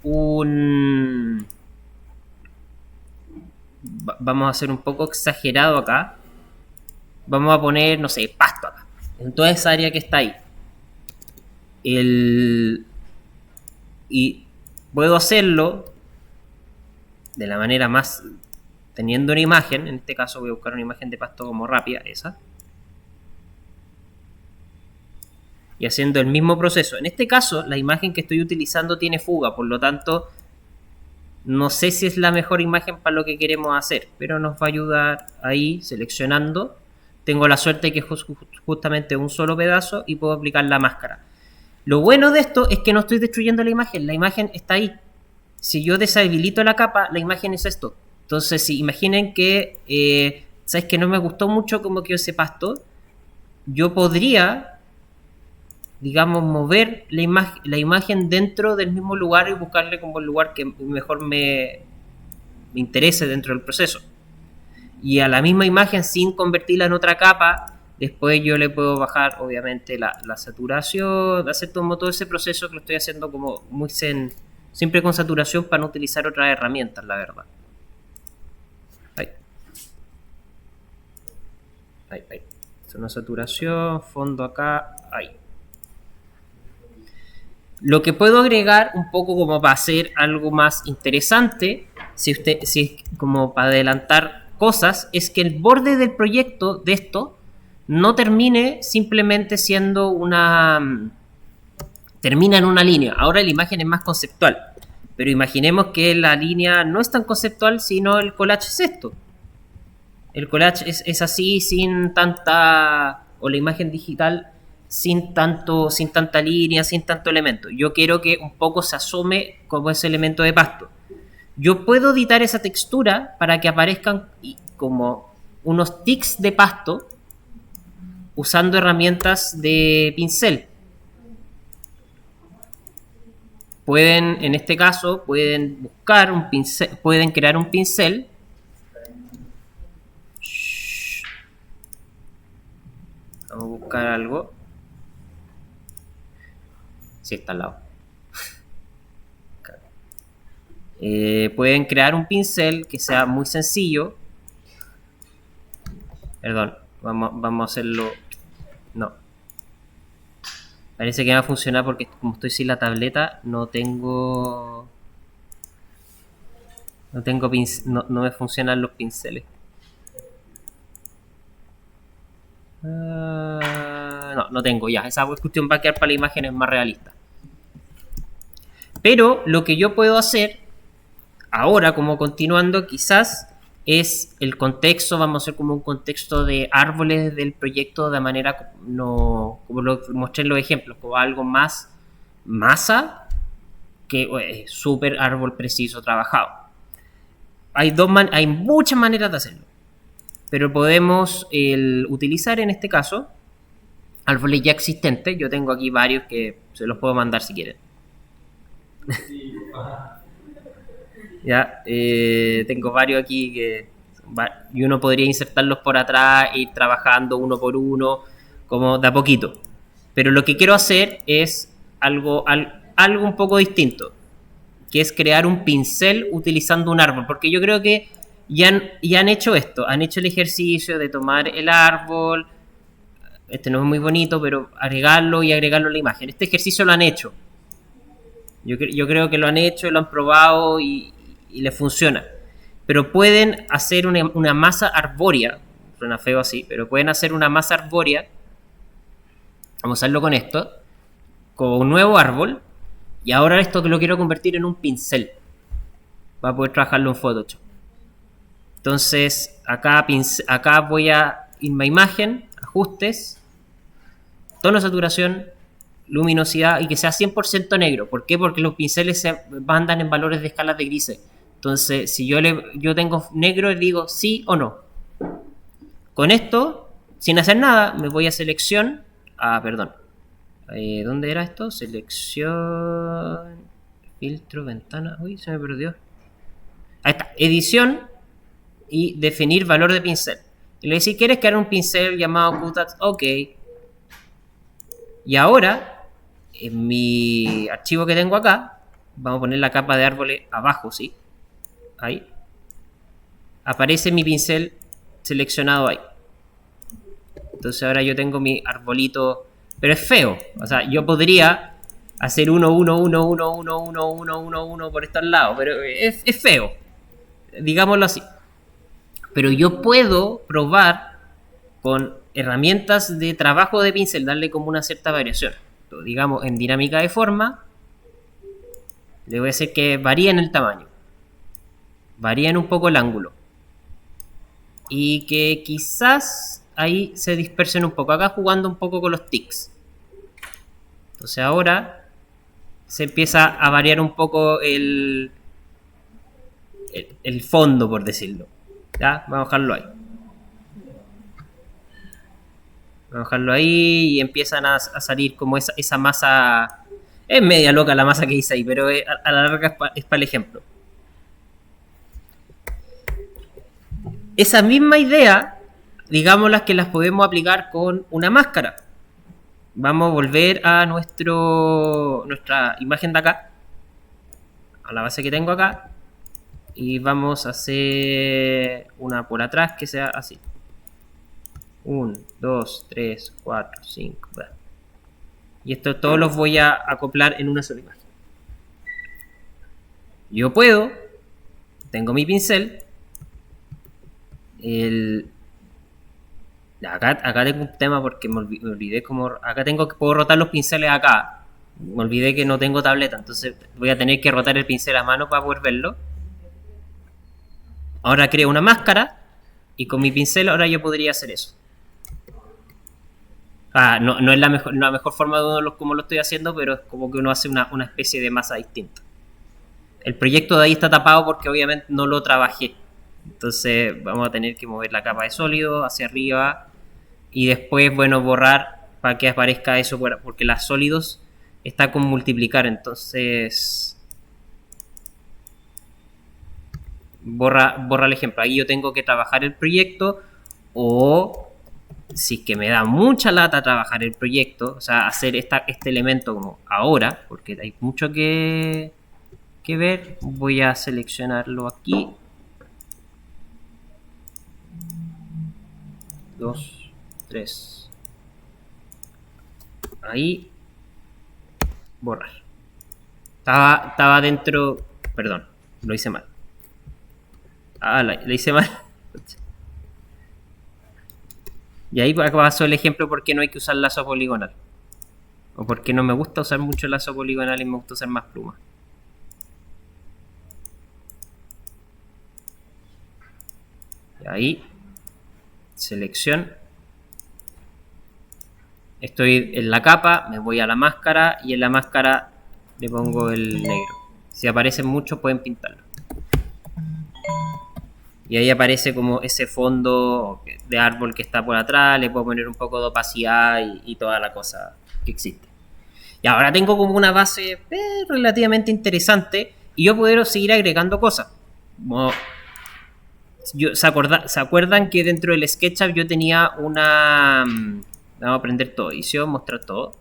S1: vamos a hacer un poco exagerado acá. Vamos a poner, no sé, pasto acá. En toda esa área que está ahí. Y puedo hacerlo de la manera más... Teniendo una imagen, en este caso voy a buscar una imagen de pasto como rápida, esa. Y haciendo el mismo proceso. En este caso, la imagen que estoy utilizando tiene fuga, por lo tanto, no sé si es la mejor imagen para lo que queremos hacer, pero nos va a ayudar ahí seleccionando. Tengo la suerte que es justamente un solo pedazo y puedo aplicar la máscara. Lo bueno de esto es que no estoy destruyendo la imagen está ahí. Si yo deshabilito la capa, la imagen es esto. Entonces, si imaginen que, ¿sabes que no me gustó mucho cómo quedó ese pasto? Yo podría, digamos, mover la imagen dentro del mismo lugar y buscarle como el lugar que mejor me interese dentro del proceso. Y a la misma imagen, sin convertirla en otra capa, después yo le puedo bajar, obviamente, la saturación, hacer todo ese proceso que lo estoy haciendo como muy siempre con saturación para no utilizar otras herramientas, la verdad. Ahí. Es una saturación, fondo acá, ahí. Lo que puedo agregar un poco como para hacer algo más interesante, si es como para adelantar cosas, es que el borde del proyecto de esto no termine simplemente siendo termina en una línea. Ahora la imagen es más conceptual, pero imaginemos que la línea no es tan conceptual, sino el collage es esto. El collage es así, sin tanta... o la imagen digital sin tanta línea, sin tanto elemento. Yo quiero que un poco se asome como ese elemento de pasto. Yo puedo editar esa textura para que aparezcan como unos tics de pasto usando herramientas de pincel. En este caso, pueden buscar un pincel, pueden crear un pincel. Vamos a buscar algo. Sí, está al lado. Pueden crear un pincel que sea muy sencillo. Perdón, vamos a hacerlo. No. Parece que va a funcionar porque como estoy sin la tableta, no me funcionan los pinceles. No tengo ya. Esa cuestión va a quedar para la imagen es más realista. Pero lo que yo puedo hacer ahora, como continuando, quizás es el contexto. Vamos a hacer como un contexto de árboles del proyecto de manera como lo mostré en los ejemplos, como algo más masa que súper árbol preciso trabajado. Hay muchas maneras de hacerlo, pero podemos utilizar en este caso árboles ya existentes. Yo tengo aquí varios que se los puedo mandar si quieren. Ya, tengo varios aquí y uno podría insertarlos por atrás e ir trabajando uno por uno, como de a poquito. Pero lo que quiero hacer es algo un poco distinto, que es crear un pincel utilizando un árbol, porque yo creo que ya han hecho esto, han hecho el ejercicio de tomar el árbol. Este no es muy bonito, pero agregarlo a la imagen. Este ejercicio lo han hecho. Yo creo que lo han hecho, lo han probado y les funciona. Pero pueden hacer una masa arbórea. Suena feo así, pero pueden hacer una masa arbórea. Vamos a hacerlo con esto. Con un nuevo árbol. Y ahora esto que lo quiero convertir en un pincel. Para poder trabajarlo en Photoshop. Entonces, acá voy a irme a imagen, ajustes, tono de saturación, luminosidad y que sea 100% negro. ¿Por qué? Porque los pinceles se mandan en valores de escalas de grises. Entonces, si yo tengo negro, le digo sí o no. Con esto, sin hacer nada, me voy a selección. Perdón. ¿Dónde era esto? Selección, filtro, ventana. Uy, se me perdió. Ahí está, edición y definir valor de pincel. Y le decís, ¿quieres crear un pincel llamado QTAT? Ok. Y ahora, en mi archivo que tengo acá, vamos a poner la capa de árboles abajo, ¿sí? Ahí. Aparece mi pincel seleccionado ahí. Entonces ahora yo tengo mi arbolito, pero es feo. O sea, yo podría hacer 1, 1, 1, 1, 1, 1, 1, 1, 1 por estos lados, pero es feo. Digámoslo así. Pero yo puedo probar con herramientas de trabajo de pincel, darle como una cierta variación. Entonces, digamos, en dinámica de forma, le voy a hacer que varíen el tamaño. Varíen un poco el ángulo. Y que quizás ahí se dispersen un poco. Acá jugando un poco con los tics. Entonces ahora se empieza a variar un poco el fondo, por decirlo. ¿Ya? Vamos a dejarlo ahí. Vamos a dejarlo ahí y empiezan a salir como esa masa. Es media loca la masa que hice ahí, pero a la larga es para el ejemplo. Esa misma idea, digámoslas que las podemos aplicar con una máscara. Vamos a volver a nuestra imagen de acá, a la base que tengo acá, y vamos a hacer una por atrás que sea así. 1, 2, 3, 4, 5. Y esto todos los voy a acoplar en una sola imagen. Yo puedo, tengo mi pincel. Acá tengo un tema porque me olvidé cómo. Acá puedo rotar los pinceles acá. Me olvidé que no tengo tableta, entonces voy a tener que rotar el pincel a mano para poder verlo. Ahora creo una máscara y con mi pincel ahora yo podría hacer eso. No es la mejor forma de como lo estoy haciendo, pero es como que uno hace una especie de masa distinta. El proyecto de ahí está tapado porque obviamente no lo trabajé. Entonces vamos a tener que mover la capa de sólido hacia arriba y después, bueno, borrar para que aparezca eso, porque las sólidos está con multiplicar, entonces borra el ejemplo. Ahí yo tengo que trabajar el proyecto, o si es que me da mucha lata trabajar el proyecto, o sea, hacer este elemento como ahora, porque hay mucho que ver, voy a seleccionarlo aquí. 2, 3. Ahí. Borrar. Estaba dentro. Perdón, lo hice mal. Lo hice mal. Y ahí pasó el ejemplo por qué no hay que usar lazo poligonal. O porque no me gusta usar mucho lazo poligonal y me gusta usar más plumas. Y ahí. Selección. Estoy en la capa, me voy a la máscara y en la máscara le pongo el negro. Si aparecen muchos pueden pintarlo. Y ahí aparece como ese fondo de árbol que está por atrás, le puedo poner un poco de opacidad y toda la cosa que existe. Y ahora tengo como una base relativamente interesante y yo puedo seguir agregando cosas. ¿Se acuerdan que dentro del SketchUp yo tenía una... Vamos a prender todo, edición, mostrar todo.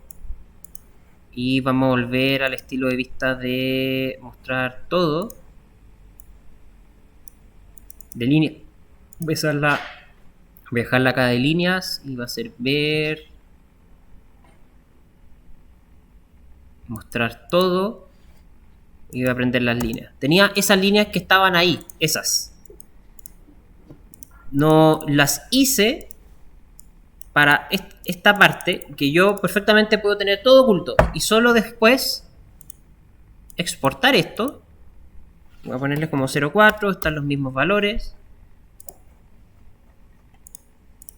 S1: Y vamos a volver al estilo de vista de mostrar todo. De línea. Voy a dejarla acá de líneas y va a ser ver. Mostrar todo. Y voy a prender las líneas. Tenía esas líneas que estaban ahí, esas. No las hice para esta parte, que yo perfectamente puedo tener todo oculto y solo después exportar esto. Voy a ponerle como 0,4, están los mismos valores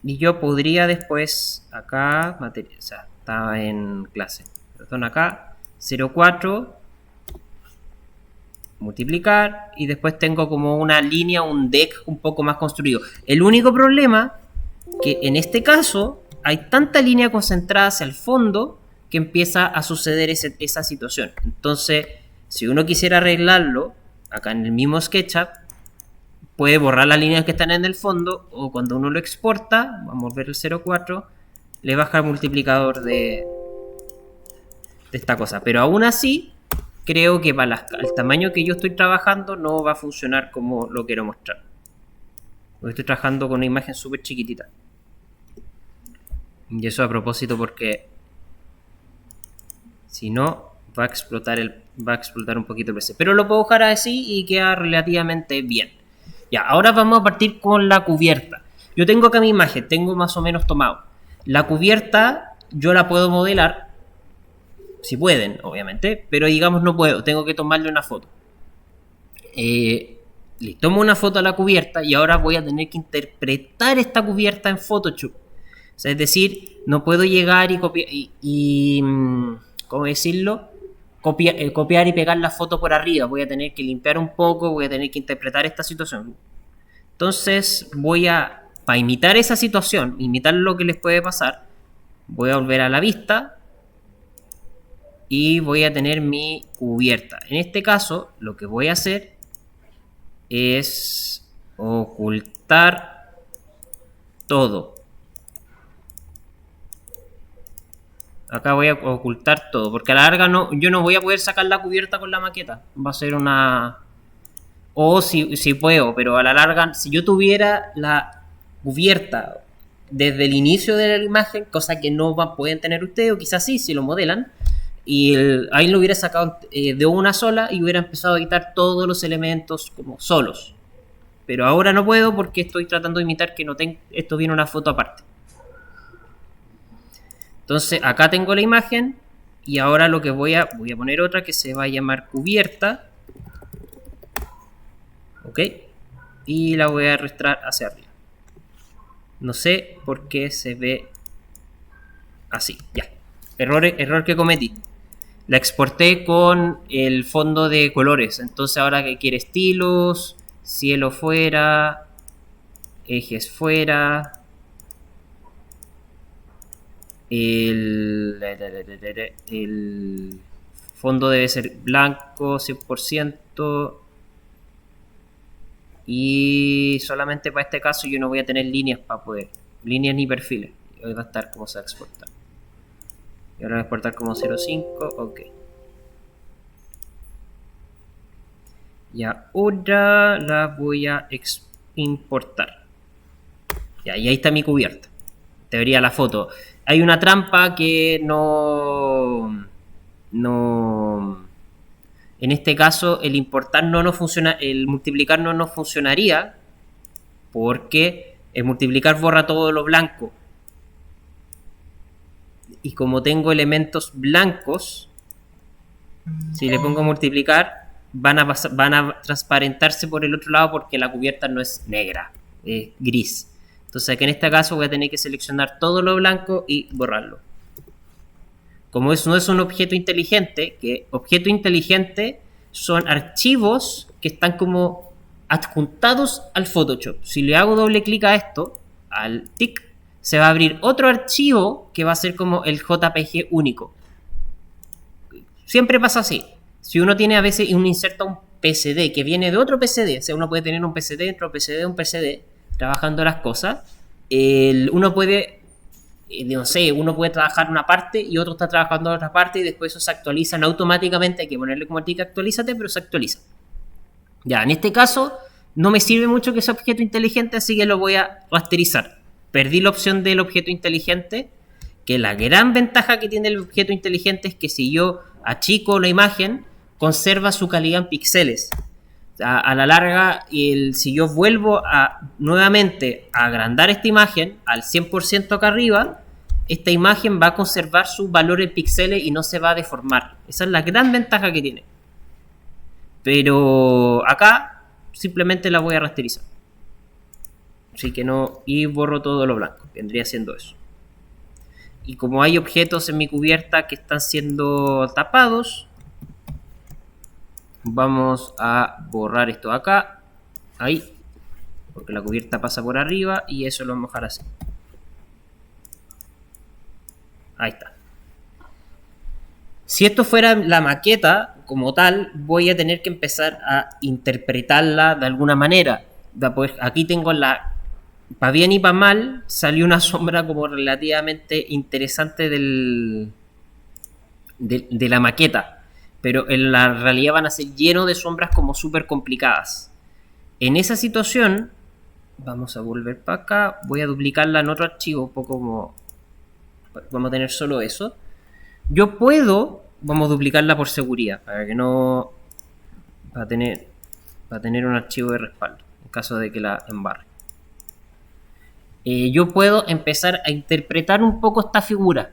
S1: y yo podría después acá, o sea, estaba en clase, perdón, acá 0,4 multiplicar y después tengo como una línea, un deck un poco más construido. El único problema que en este caso hay tanta línea concentrada hacia el fondo que empieza a suceder esa situación. Entonces, si uno quisiera arreglarlo, acá en el mismo SketchUp, puede borrar las líneas que están en el fondo, o cuando uno lo exporta, vamos a ver el 0,4, le baja el multiplicador de esta cosa. Pero aún así, creo que para el tamaño que yo estoy trabajando no va a funcionar como lo quiero mostrar. Porque estoy trabajando con una imagen súper chiquitita. Y eso a propósito porque si no va a explotar un poquito el PC. Pero lo puedo dejar así y queda relativamente bien. Ya, ahora vamos a partir con la cubierta. Yo tengo acá mi imagen, tengo más o menos tomado. La cubierta yo la puedo modelar, si pueden, obviamente, pero digamos no puedo, tengo que tomarle una foto. Le tomo una foto a la cubierta y ahora voy a tener que interpretar esta cubierta en Photoshop. O sea, es decir, no puedo llegar y copiar ¿cómo decirlo? Copiar y pegar la foto por arriba. Voy a tener que limpiar un poco, voy a tener que interpretar esta situación. Entonces para imitar esa situación, imitar lo que les puede pasar, voy a volver a la vista y voy a tener mi cubierta. En este caso, lo que voy a hacer es ocultar todo. Acá voy a ocultar todo, porque a la larga yo no voy a poder sacar la cubierta con la maqueta. Va a ser una... O si puedo, pero a la larga, si yo tuviera la cubierta desde el inicio de la imagen, cosa que no pueden tener ustedes, o quizás sí, si lo modelan, y ahí lo hubiera sacado de una sola y hubiera empezado a quitar todos los elementos como solos. Pero ahora no puedo porque estoy tratando de imitar que no tengo... Esto viene una foto aparte. Entonces acá tengo la imagen y ahora lo que voy a poner otra que se va a llamar cubierta. Ok. Y la voy a arrastrar hacia arriba. No sé por qué se ve así. Ya. Error que cometí. La exporté con el fondo de colores. Entonces ahora que quiere estilos, cielo fuera, ejes fuera. El fondo debe ser blanco 100%. Y solamente para este caso yo no voy a tener líneas líneas ni perfiles. Hoy va a estar como se va a exportar. Y ahora voy a exportar como 0.5. Ok. Y ahora la voy a importar. Ya, y ahí está mi cubierta. Te vería la foto. Hay una trampa que no... En este caso, el importar no nos funciona, el multiplicar no nos funcionaría porque el multiplicar borra todo lo blanco. Y como tengo elementos blancos, si le pongo multiplicar, van a transparentarse por el otro lado porque la cubierta no es negra, es gris. Entonces aquí en este caso voy a tener que seleccionar todo lo blanco y borrarlo. Como eso no es un objeto inteligente, que objeto inteligente son archivos que están como adjuntados al Photoshop. Si le hago doble clic a esto, al TIC, se va a abrir otro archivo que va a ser como el JPG único. Siempre pasa así. Si uno tiene a veces inserta un PSD que viene de otro PSD, o sea, uno puede tener un PSD dentro de un PSD, trabajando las cosas, uno puede, no sé, uno puede trabajar una parte y otro está trabajando otra parte y después eso se actualizan automáticamente. Hay que ponerle como tic actualízate, pero se actualiza. Ya, en este caso no me sirve mucho que sea objeto inteligente, así que lo voy a rasterizar. Perdí la opción del objeto inteligente, que la gran ventaja que tiene el objeto inteligente es que si yo achico la imagen, conserva su calidad en píxeles. A la larga, si yo vuelvo nuevamente a agrandar esta imagen al 100% acá arriba, esta imagen va a conservar su valor en píxeles y no se va a deformar. Esa es la gran ventaja que tiene. Pero acá simplemente la voy a rasterizar. Así que no, y borro todo lo blanco. Vendría siendo eso. Y como hay objetos en mi cubierta que están siendo tapados, vamos a borrar esto de acá, ahí, porque la cubierta pasa por arriba y eso lo vamos a dejar así. Ahí está. Si esto fuera la maqueta como tal, voy a tener que empezar a interpretarla de alguna manera. Pues aquí tengo para bien y para mal, salió una sombra como relativamente interesante de la maqueta. Pero en la realidad van a ser llenos de sombras como súper complicadas. En esa situación, vamos a volver para acá. Voy a duplicarla en otro archivo, un poco como... Vamos a tener solo eso. Yo puedo, vamos a duplicarla por seguridad, para que no... Para tener un archivo de respaldo, en caso de que la embarre. Yo puedo empezar a interpretar un poco esta figura.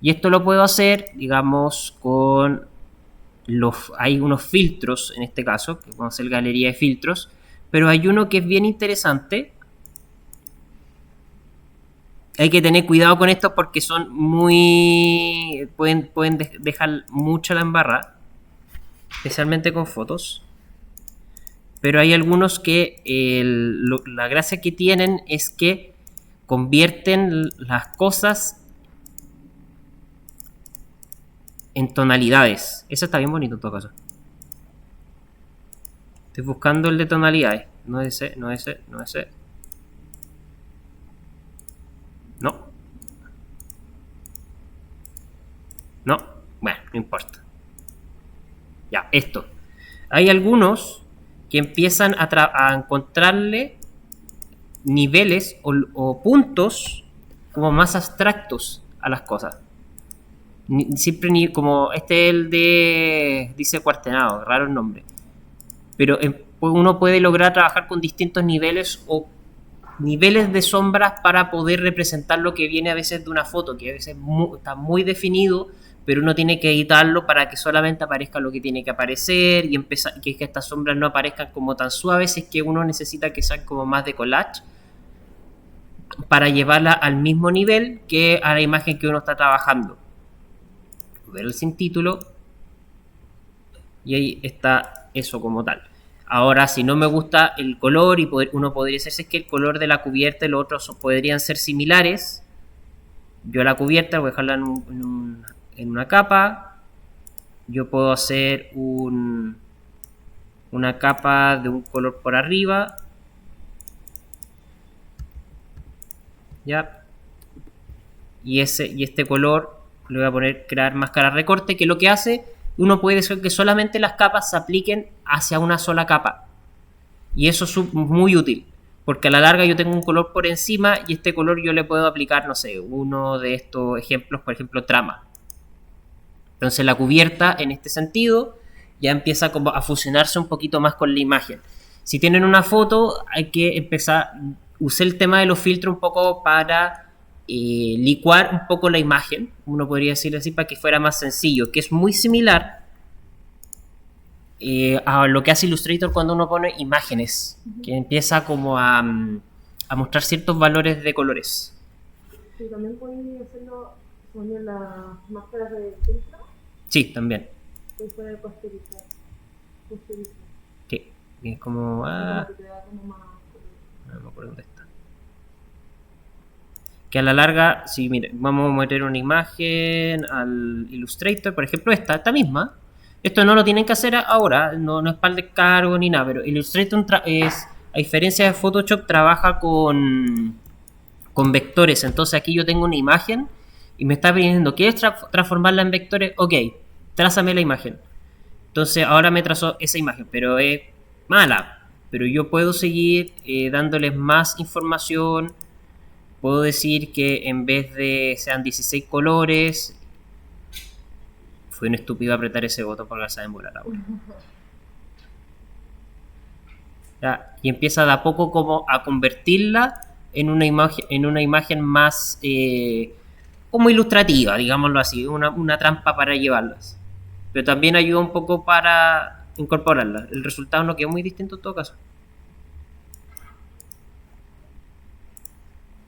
S1: Y esto lo puedo hacer, digamos, con... hay unos filtros, en este caso, que vamos a hacer galería de filtros, pero hay uno que es bien interesante. Hay que tener cuidado con estos porque son muy... pueden dejar mucho la embarra, especialmente con fotos. Pero hay algunos que la gracia que tienen es que convierten las cosas en tonalidades. Eso está bien bonito en todo caso. Estoy buscando el de tonalidades. No ese. No. Bueno, no importa. Ya, esto. Hay algunos que empiezan a encontrarle niveles o puntos como más abstractos a las cosas. Siempre como este es el de... dice cuartenado, raro el nombre. Pero uno puede lograr trabajar con distintos niveles o niveles de sombras para poder representar lo que viene a veces de una foto, que a veces está muy definido, pero uno tiene que editarlo para que solamente aparezca lo que tiene que aparecer y empezar que estas sombras no aparezcan como tan suaves, es que uno necesita que sean como más de collage para llevarla al mismo nivel que a la imagen que uno está trabajando. Ver el sin título y ahí está eso como tal. Ahora, si no me gusta el color y uno podría hacerse es que el color de la cubierta y los otros podrían ser similares. Yo la cubierta voy a dejarla en una capa. Yo puedo hacer una capa de un color por arriba. Ya. Y este color le voy a poner crear máscara recorte, que lo que hace, uno puede decir que solamente las capas se apliquen hacia una sola capa. Y eso es muy útil, porque a la larga yo tengo un color por encima y este color yo le puedo aplicar, no sé, uno de estos ejemplos, por ejemplo, trama. Entonces la cubierta, en este sentido, ya empieza como a fusionarse un poquito más con la imagen. Si tienen una foto, hay que empezar, usé el tema de los filtros un poco para licuar un poco la imagen, uno podría decirlo así, para que fuera más sencillo, que es muy similar a lo que hace Illustrator cuando uno pone imágenes, que empieza como a mostrar ciertos valores de colores.
S2: Sí, también pueden hacerlo poniendo las máscaras de filtro.
S1: Sí, también.
S2: Se puede posterizar.
S1: Sí, es como...
S2: como que te da como más...
S1: no me acuerdo dónde está. Que a la larga, sí, mire, vamos a meter una imagen al Illustrator, por ejemplo esta misma. Esto no lo tienen que hacer ahora, no es para el descargo ni nada, pero Illustrator a diferencia de Photoshop, trabaja con vectores. Entonces aquí yo tengo una imagen y me está pidiendo, ¿quieres transformarla en vectores? Ok, trázame la imagen. Entonces ahora me trazó esa imagen, pero es mala. Pero yo puedo seguir dándoles más información. Puedo decir que en vez de sean 16 colores, fue un estúpido apretar ese botón porque se va a demorar ahora. ¿Ya? Y empieza de a poco como a convertirla en una imagen más como ilustrativa, digámoslo así, una trampa para llevarlas. Pero también ayuda un poco para incorporarlas. El resultado no quedó muy distinto en todo caso.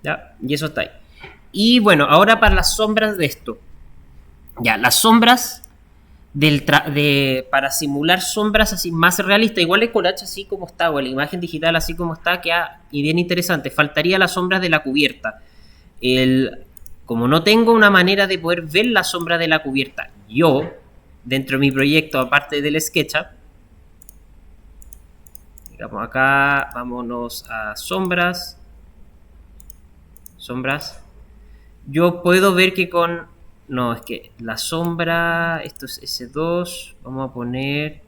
S1: ¿Ya? Y eso está ahí. Y bueno, ahora para las sombras de esto. Ya, las sombras para simular sombras así más realistas. Igual el collage así como está, o la imagen digital así como está, queda y bien interesante. Faltaría las sombras de la cubierta. como no tengo una manera de poder ver la sombra de la cubierta, yo, dentro de mi proyecto, aparte del SketchUp, digamos acá, vámonos a sombras, yo puedo ver que no, es que la sombra, esto es S2, vamos a poner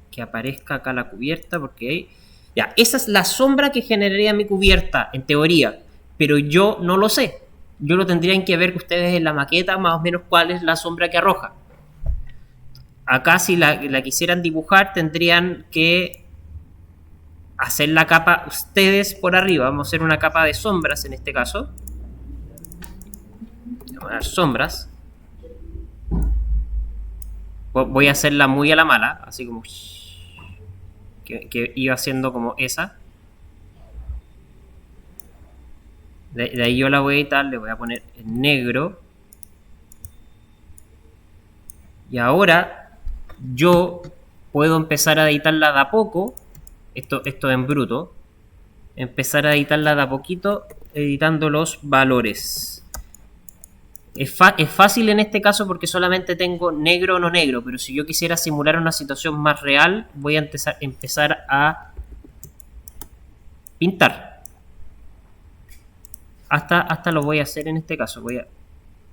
S1: que aparezca acá la cubierta, porque ya, esa es la sombra que generaría mi cubierta, en teoría, pero yo no lo sé. Yo lo tendrían que ver ustedes en la maqueta, más o menos cuál es la sombra que arroja. Acá si la quisieran dibujar, tendrían que hacer la capa ustedes por arriba. Vamos a hacer una capa de sombras en este caso. Vamos a dar sombras. Voy a hacerla muy a la mala, así como que iba haciendo como esa. De ahí yo la voy a editar, le voy a poner en negro. Y ahora yo puedo empezar a editarla de a poco. Esto en bruto. Empezar a editarla de a poquito, editando los valores. Es fácil en este caso porque solamente tengo negro o no negro, pero si yo quisiera simular una situación más real, voy a empezar a pintar. Hasta lo voy a hacer en este caso.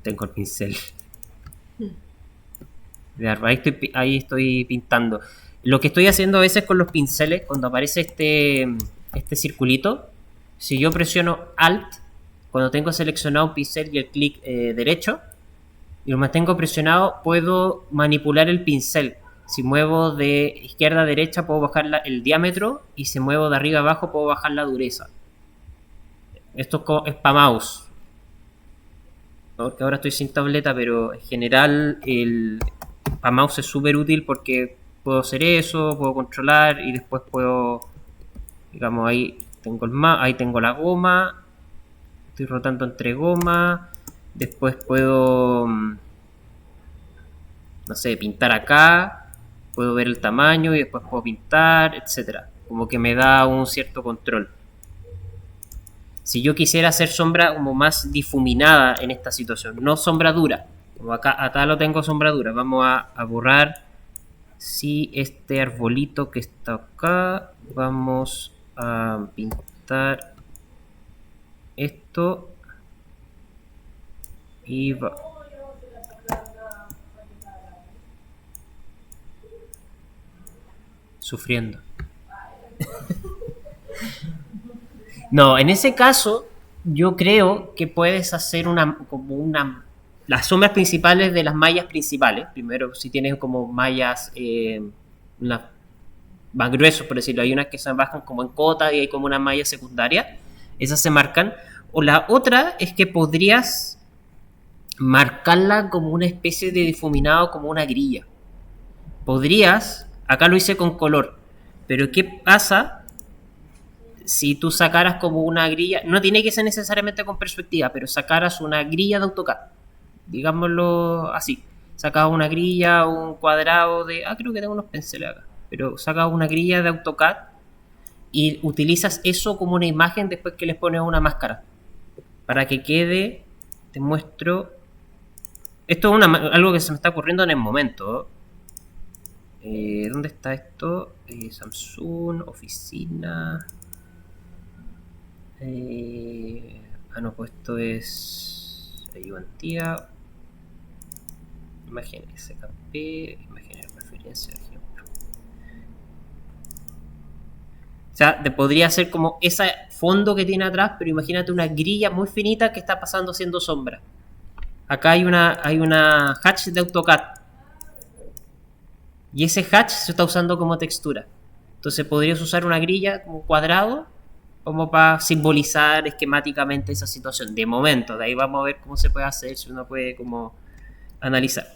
S1: Tengo el pincel. Ahí estoy pintando. Lo que estoy haciendo a veces con los pinceles, cuando aparece este circulito, si yo presiono Alt, cuando tengo seleccionado un pincel y el clic derecho, y lo mantengo presionado, puedo manipular el pincel. Si muevo de izquierda a derecha, puedo bajar el diámetro, y si muevo de arriba a abajo, puedo bajar la dureza. Esto es para mouse. Porque ahora estoy sin tableta, pero en general para mouse es súper útil porque puedo hacer eso, puedo controlar y después puedo, digamos, ahí tengo la goma, estoy rotando entre goma, después puedo, no sé, pintar acá, puedo ver el tamaño y después puedo pintar, etcétera. Como que me da un cierto control. Si yo quisiera hacer sombra como más difuminada en esta situación, no sombra dura, como acá lo tengo sombra dura, vamos a borrar este arbolito que está acá, vamos a pintar esto y sufriendo. No, en ese caso, yo creo que puedes hacer las sombras principales de las mallas principales. Primero, si tienes como mallas más gruesos, por decirlo, hay unas que se bajan como en cota y hay como una malla secundaria. Esas se marcan. O la otra es que podrías marcarla como una especie de difuminado, como una grilla. Acá lo hice con color, pero ¿qué pasa si tú sacaras como una grilla? No tiene que ser necesariamente con perspectiva, pero sacaras una grilla de AutoCAD, digámoslo así, sacas una grilla, un cuadrado creo que tengo unos pinceles acá, pero sacas una grilla de AutoCAD y utilizas eso como una imagen después que les pones una máscara para que quede. Te muestro, esto es algo que se me está ocurriendo en el momento. ¿Dónde está esto? Samsung, oficina. No, pues esto es ayudantía, imagen SKP, imagen de referencia, ejemplo. O sea, te podría hacer como ese fondo que tiene atrás, pero imagínate una grilla muy finita que está pasando haciendo sombra. Acá hay una hatch de AutoCAD y ese hatch se está usando como textura. Entonces podrías usar una grilla como cuadrado como para simbolizar esquemáticamente esa situación de momento. De ahí vamos a ver cómo se puede hacer, si uno puede como analizar.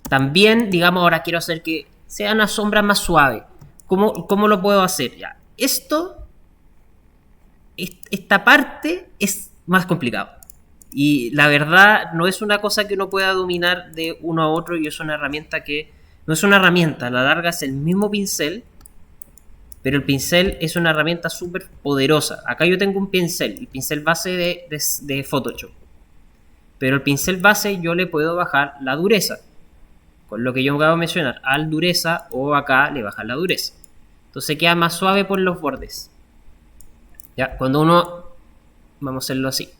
S1: También, digamos, ahora quiero hacer que sea una sombra más suave. ¿Cómo lo puedo hacer? Ya, esta parte es más complicado. Y la verdad no es una cosa que uno pueda dominar de uno a otro, y es una herramienta que no es una herramienta, a la larga es el mismo pincel, pero el pincel es una herramienta súper poderosa. Acá yo tengo un pincel, el pincel base de Photoshop. Pero el pincel base yo le puedo bajar la dureza. Con lo que yo acabo de mencionar, al dureza o acá le bajan la dureza. Entonces queda más suave por los bordes. Ya, cuando uno, vamos a hacerlo así.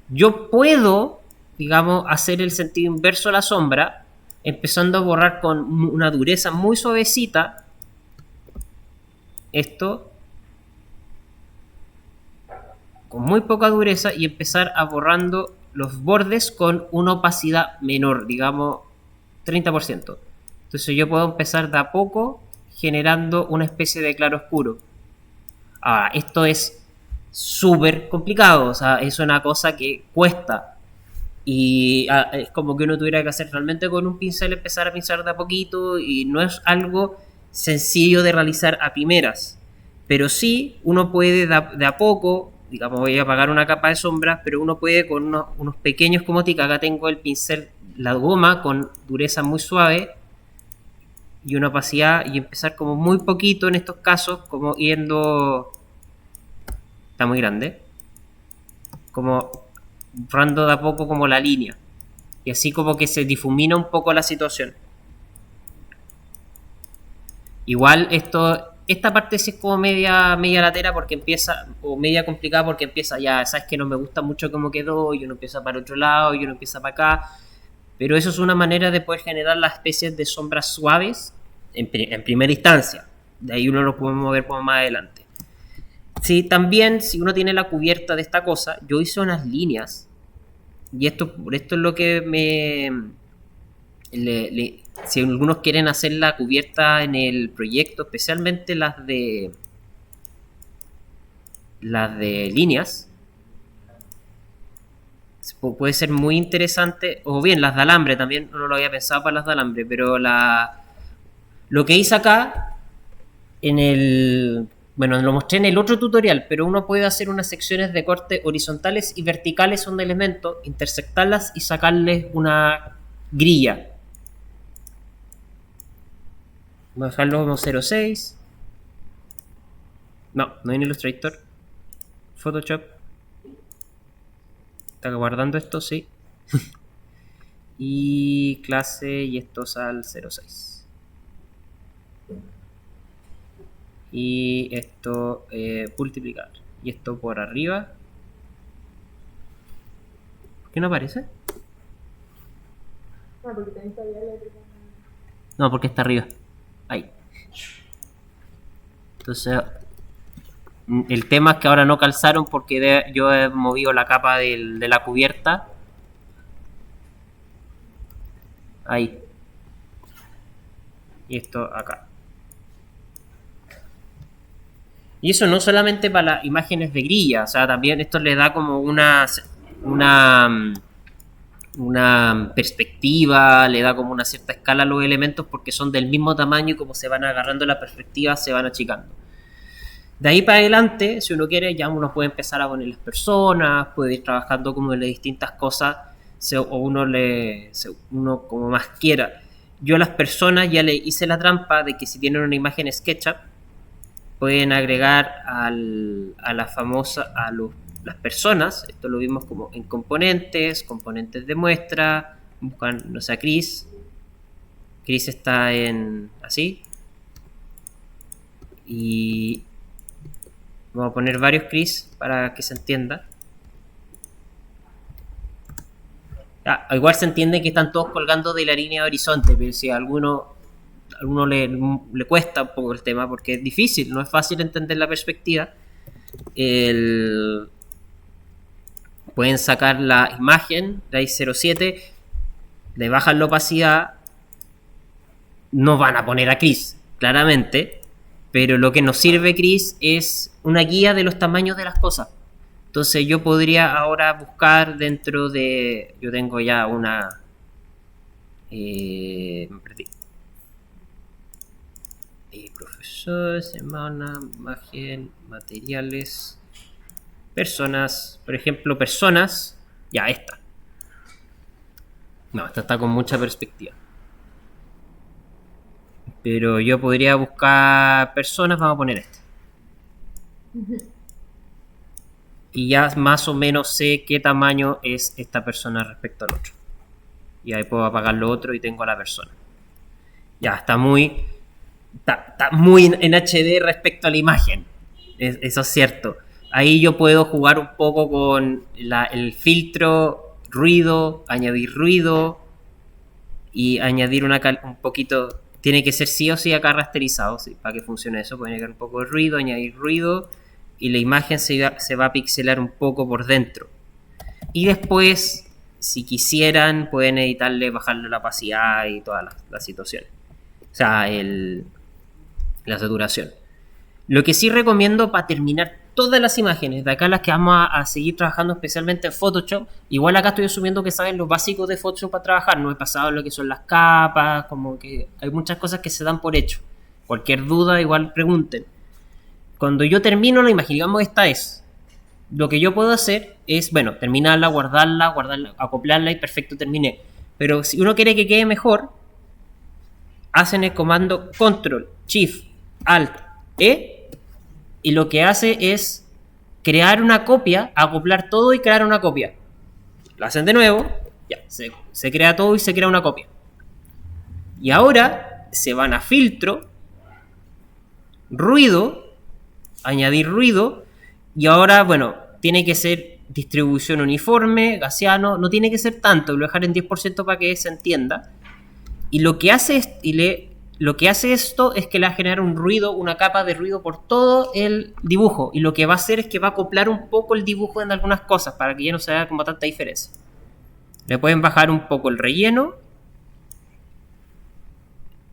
S1: Yo puedo, digamos, hacer el sentido inverso a la sombra, empezando a borrar con una dureza muy suavecita. Esto, con muy poca dureza, y empezar a borrando los bordes con una opacidad menor, digamos 30%. Entonces yo puedo empezar de a poco generando una especie de claro oscuro. Ahora, esto es súper complicado, o sea, es una cosa que cuesta. Y es como que uno tuviera que hacer realmente con un pincel, empezar a pintar de a poquito, y no es algo sencillo de realizar a primeras. Pero sí, uno puede de a poco, digamos, voy a apagar una capa de sombras, pero uno puede con unos pequeños, como tica, acá tengo el pincel, la goma con dureza muy suave y una opacidad, y empezar como muy poquito en estos casos, como yendo, está muy grande, como borrando de a poco como la línea, y así como que se difumina un poco la situación. Igual esta parte sí es como media latera, porque empieza, o media complicada, porque empieza ya, sabes que no me gusta mucho cómo quedó, y uno empieza para otro lado, y uno empieza para acá, pero eso es una manera de poder generar las especies de sombras suaves en primera instancia. De ahí uno lo puede mover como más adelante. Sí, también si uno tiene la cubierta de esta cosa, yo hice unas líneas, y esto es lo que si algunos quieren hacer la cubierta en el proyecto, especialmente las de líneas, puede ser muy interesante, o bien las de alambre, también no lo había pensado para las de alambre, pero lo que hice acá bueno, lo mostré en el otro tutorial, pero uno puede hacer unas secciones de corte horizontales y verticales son de elementos, intersectarlas y sacarles una grilla. Voy a dejarlo como 0.6. No en Illustrator. Photoshop. Está guardando esto, sí. Y clase, y esto al 0.6. Y esto multiplicar. Y esto por arriba. ¿Por qué no aparece?
S2: Ah, porque también sabía la otra.
S1: No, porque está arriba. Ahí. Entonces, el tema es que ahora no calzaron porque yo he movido la capa de la cubierta. Ahí. Y esto acá. Y eso no solamente para las imágenes de grilla, o sea, también esto le da como una perspectiva, le da como una cierta escala a los elementos porque son del mismo tamaño, y como se van agarrando la perspectiva se van achicando. De ahí para adelante, si uno quiere, ya uno puede empezar a poner las personas, puede ir trabajando como en las distintas cosas, o uno como más quiera. Yo a las personas ya le hice la trampa de que si tienen una imagen SketchUp, pueden agregar a las personas. Esto lo vimos como en componentes de muestra. Buscan, no sé, a Chris está en así, y vamos a poner varios Chris para que se entienda. Igual se entiende que están todos colgando de la línea de horizonte, pero si a alguno le cuesta un poco el tema porque es difícil, no es fácil entender la perspectiva. Pueden sacar la imagen de ahí 0.7, le bajan la opacidad, no van a poner a Chris, claramente, pero lo que nos sirve Chris es una guía de los tamaños de las cosas. Entonces yo podría ahora buscar dentro de, yo tengo ya una, me perdí. Profesor, semana, imagen, materiales, personas, por ejemplo, personas, ya esta. No, esta está con mucha perspectiva. Pero yo podría buscar personas, vamos a poner esta. y ya más o menos sé qué tamaño es esta persona respecto al otro. Y ahí puedo apagar lo otro y tengo a la persona. Ya, está muy en HD respecto a la imagen. Eso es cierto. Ahí yo puedo jugar un poco con el filtro, ruido, añadir ruido y añadir un poquito. Tiene que ser sí o sí acá rasterizado, ¿sí? Para que funcione eso. Pueden añadir un poco de ruido, añadir ruido y la imagen se va a pixelar un poco por dentro. Y después, si quisieran, pueden editarle, bajarle la opacidad y todas las situaciones. O sea, la saturación. Lo que sí recomiendo para terminar todas las imágenes, de acá las que vamos a seguir trabajando especialmente en Photoshop, igual acá estoy asumiendo que saben los básicos de Photoshop para trabajar, no he pasado lo que son las capas, como que hay muchas cosas que se dan por hecho. Cualquier duda igual pregunten. Cuando yo termino la imagen, digamos esta es, lo que yo puedo hacer es, bueno, terminarla, guardarla, acoplarla y perfecto, terminé. Pero si uno quiere que quede mejor, hacen el comando Control, Shift, Alt, E, y lo que hace es crear una copia, acoplar todo y crear una copia. Lo hacen de nuevo, ya, se crea todo y se crea una copia. Y ahora se van a filtro, ruido, añadir ruido, y ahora, bueno, tiene que ser distribución uniforme, gaussiano, no tiene que ser tanto, lo voy a dejar en 10% para que se entienda. Y lo que hace esto es que le va a generar un ruido, una capa de ruido por todo el dibujo. Y lo que va a hacer es que va a acoplar un poco el dibujo en algunas cosas para que ya no se vea como tanta diferencia. Le pueden bajar un poco el relleno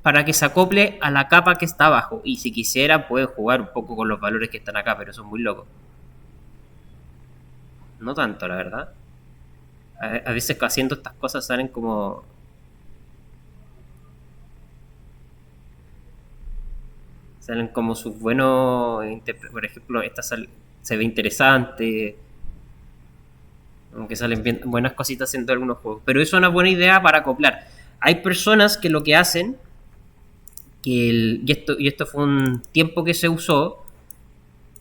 S1: para que se acople a la capa que está abajo. Y si quisiera, pueden jugar un poco con los valores que están acá, pero son muy locos. No tanto, la verdad. A veces haciendo estas cosas salen como... salen como sus buenos... Por ejemplo, esta se ve interesante. Aunque salen bien, buenas cositas haciendo algunos juegos. Pero eso es una buena idea para acoplar. Hay personas que lo que hacen... y esto fue un tiempo que se usó,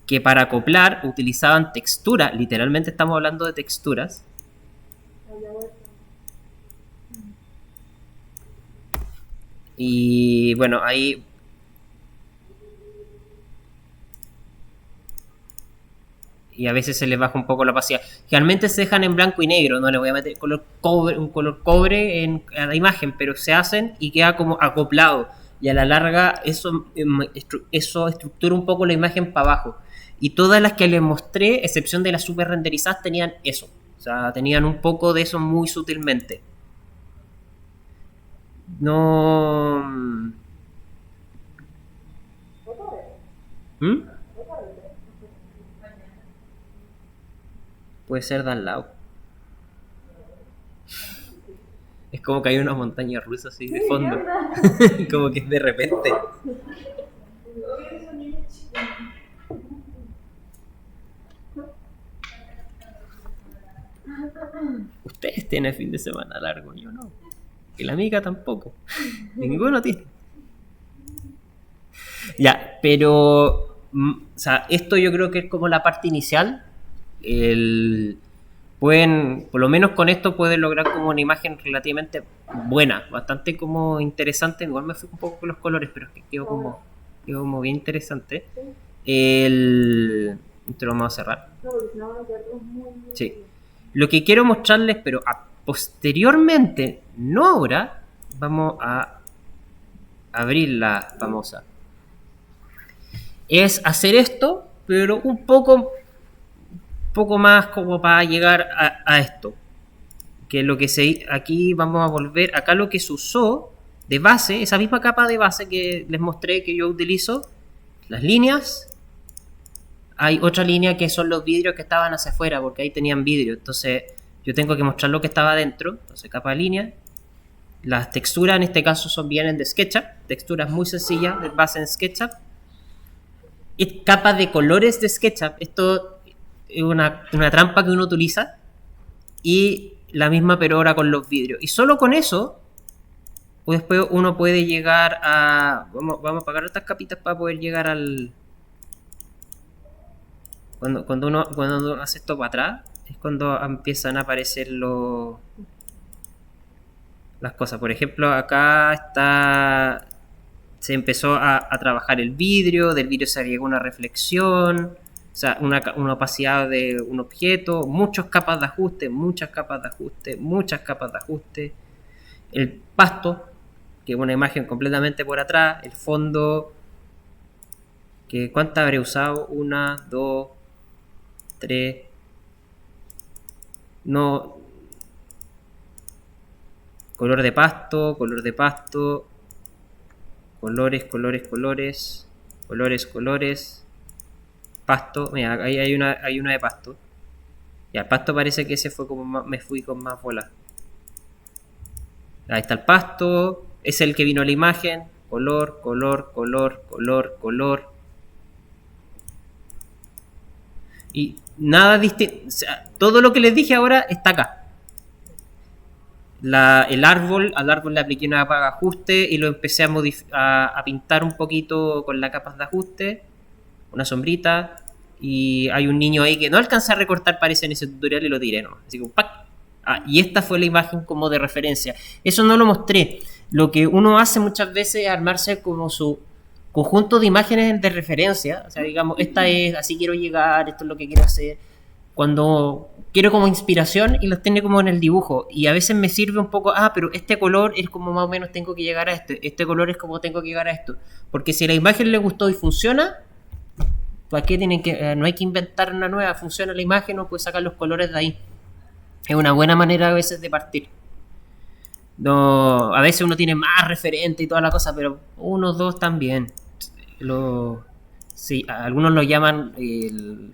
S1: que para acoplar utilizaban textura, literalmente estamos hablando de texturas. Y bueno, ahí y a veces se les baja un poco la opacidad. Generalmente se dejan en blanco y negro, no le voy a meter un color cobre en la imagen, pero se hacen y queda como acoplado. Y a la larga eso estructura un poco la imagen para abajo. Y todas las que les mostré, excepción de las super renderizadas, tenían eso. O sea, tenían un poco de eso muy sutilmente. No... ¿Mm? Puede ser de al lado. Es como que hay una montaña rusa así de fondo. Como que es de repente. Ustedes tienen fin de semana largo, yo no. Y la amiga tampoco. Ninguno tiene. Ya, pero... o sea, esto yo creo que es como la parte inicial. Por lo menos con esto pueden lograr como una imagen relativamente buena, bastante como interesante. Igual me fui un poco con los colores, pero es que quedó como bien interesante. Esto lo vamos a cerrar. Sí. Lo que quiero mostrarles, pero posteriormente, no ahora, vamos a abrir la famosa. Es hacer esto, pero un poco más como para llegar a esto. Que lo que aquí vamos a volver, acá lo que se usó de base, esa misma capa de base que les mostré que yo utilizo, las líneas. Hay otra línea que son los vidrios que estaban hacia afuera, porque ahí tenían vidrio. Entonces yo tengo que mostrar lo que estaba dentro. Entonces capa de línea. Las texturas en este caso vienen de SketchUp. Texturas muy sencillas de base en SketchUp. Y capa de colores de SketchUp. Esto es una trampa que uno utiliza. Y la misma pero ahora con los vidrios. Y solo con eso, después uno puede llegar a... Vamos a apagar estas capitas para poder llegar al Cuando uno hace esto para atrás, es cuando empiezan a aparecer las cosas. Por ejemplo, acá se empezó a trabajar el vidrio, del vidrio se agregó una reflexión, o sea, una opacidad de un objeto, muchas capas de ajuste, muchas capas de ajuste, muchas capas de ajuste. El pasto, que es una imagen completamente por atrás, el fondo, que ¿cuántas habré usado? Una, dos, tres, no, color de pasto, colores, pasto, mira, ahí hay una de pasto. Ya, el pasto parece que ese fue como me fui con más bolas. Ahí está el pasto, es el que vino a la imagen, color. Y nada distinto, o sea, todo lo que les dije ahora está acá. Al árbol le apliqué una capa de ajuste y lo empecé a pintar un poquito con las capas de ajuste, una sombrita, y hay un niño ahí que no alcancé a recortar, parece, en ese tutorial y lo tiré nomás. Así que ¡pac! Y esta fue la imagen como de referencia. Eso no lo mostré. Lo que uno hace muchas veces es armarse como su conjunto de imágenes de referencia. O sea, digamos, esta es, así quiero llegar, esto es lo que quiero hacer. Cuando quiero como inspiración y los tiene como en el dibujo. Y a veces me sirve un poco, pero este color es como más o menos tengo que llegar a esto. Este color es como tengo que llegar a esto. Porque si a la imagen le gustó y funciona, ¿para qué tienen que, no hay que inventar una nueva? Funciona la imagen, o puedes sacar los colores de ahí. Es una buena manera a veces de partir. No, a veces uno tiene más referente y toda la cosa, pero uno o dos también. Sí, algunos lo llaman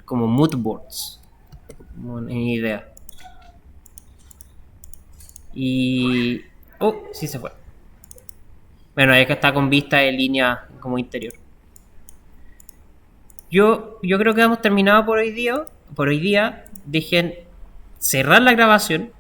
S1: como mood boards. Ni idea. Y... Oh, sí se fue. Bueno, es que está con vista de línea como interior. Yo creo que hemos terminado por hoy día. Dejen cerrar la grabación.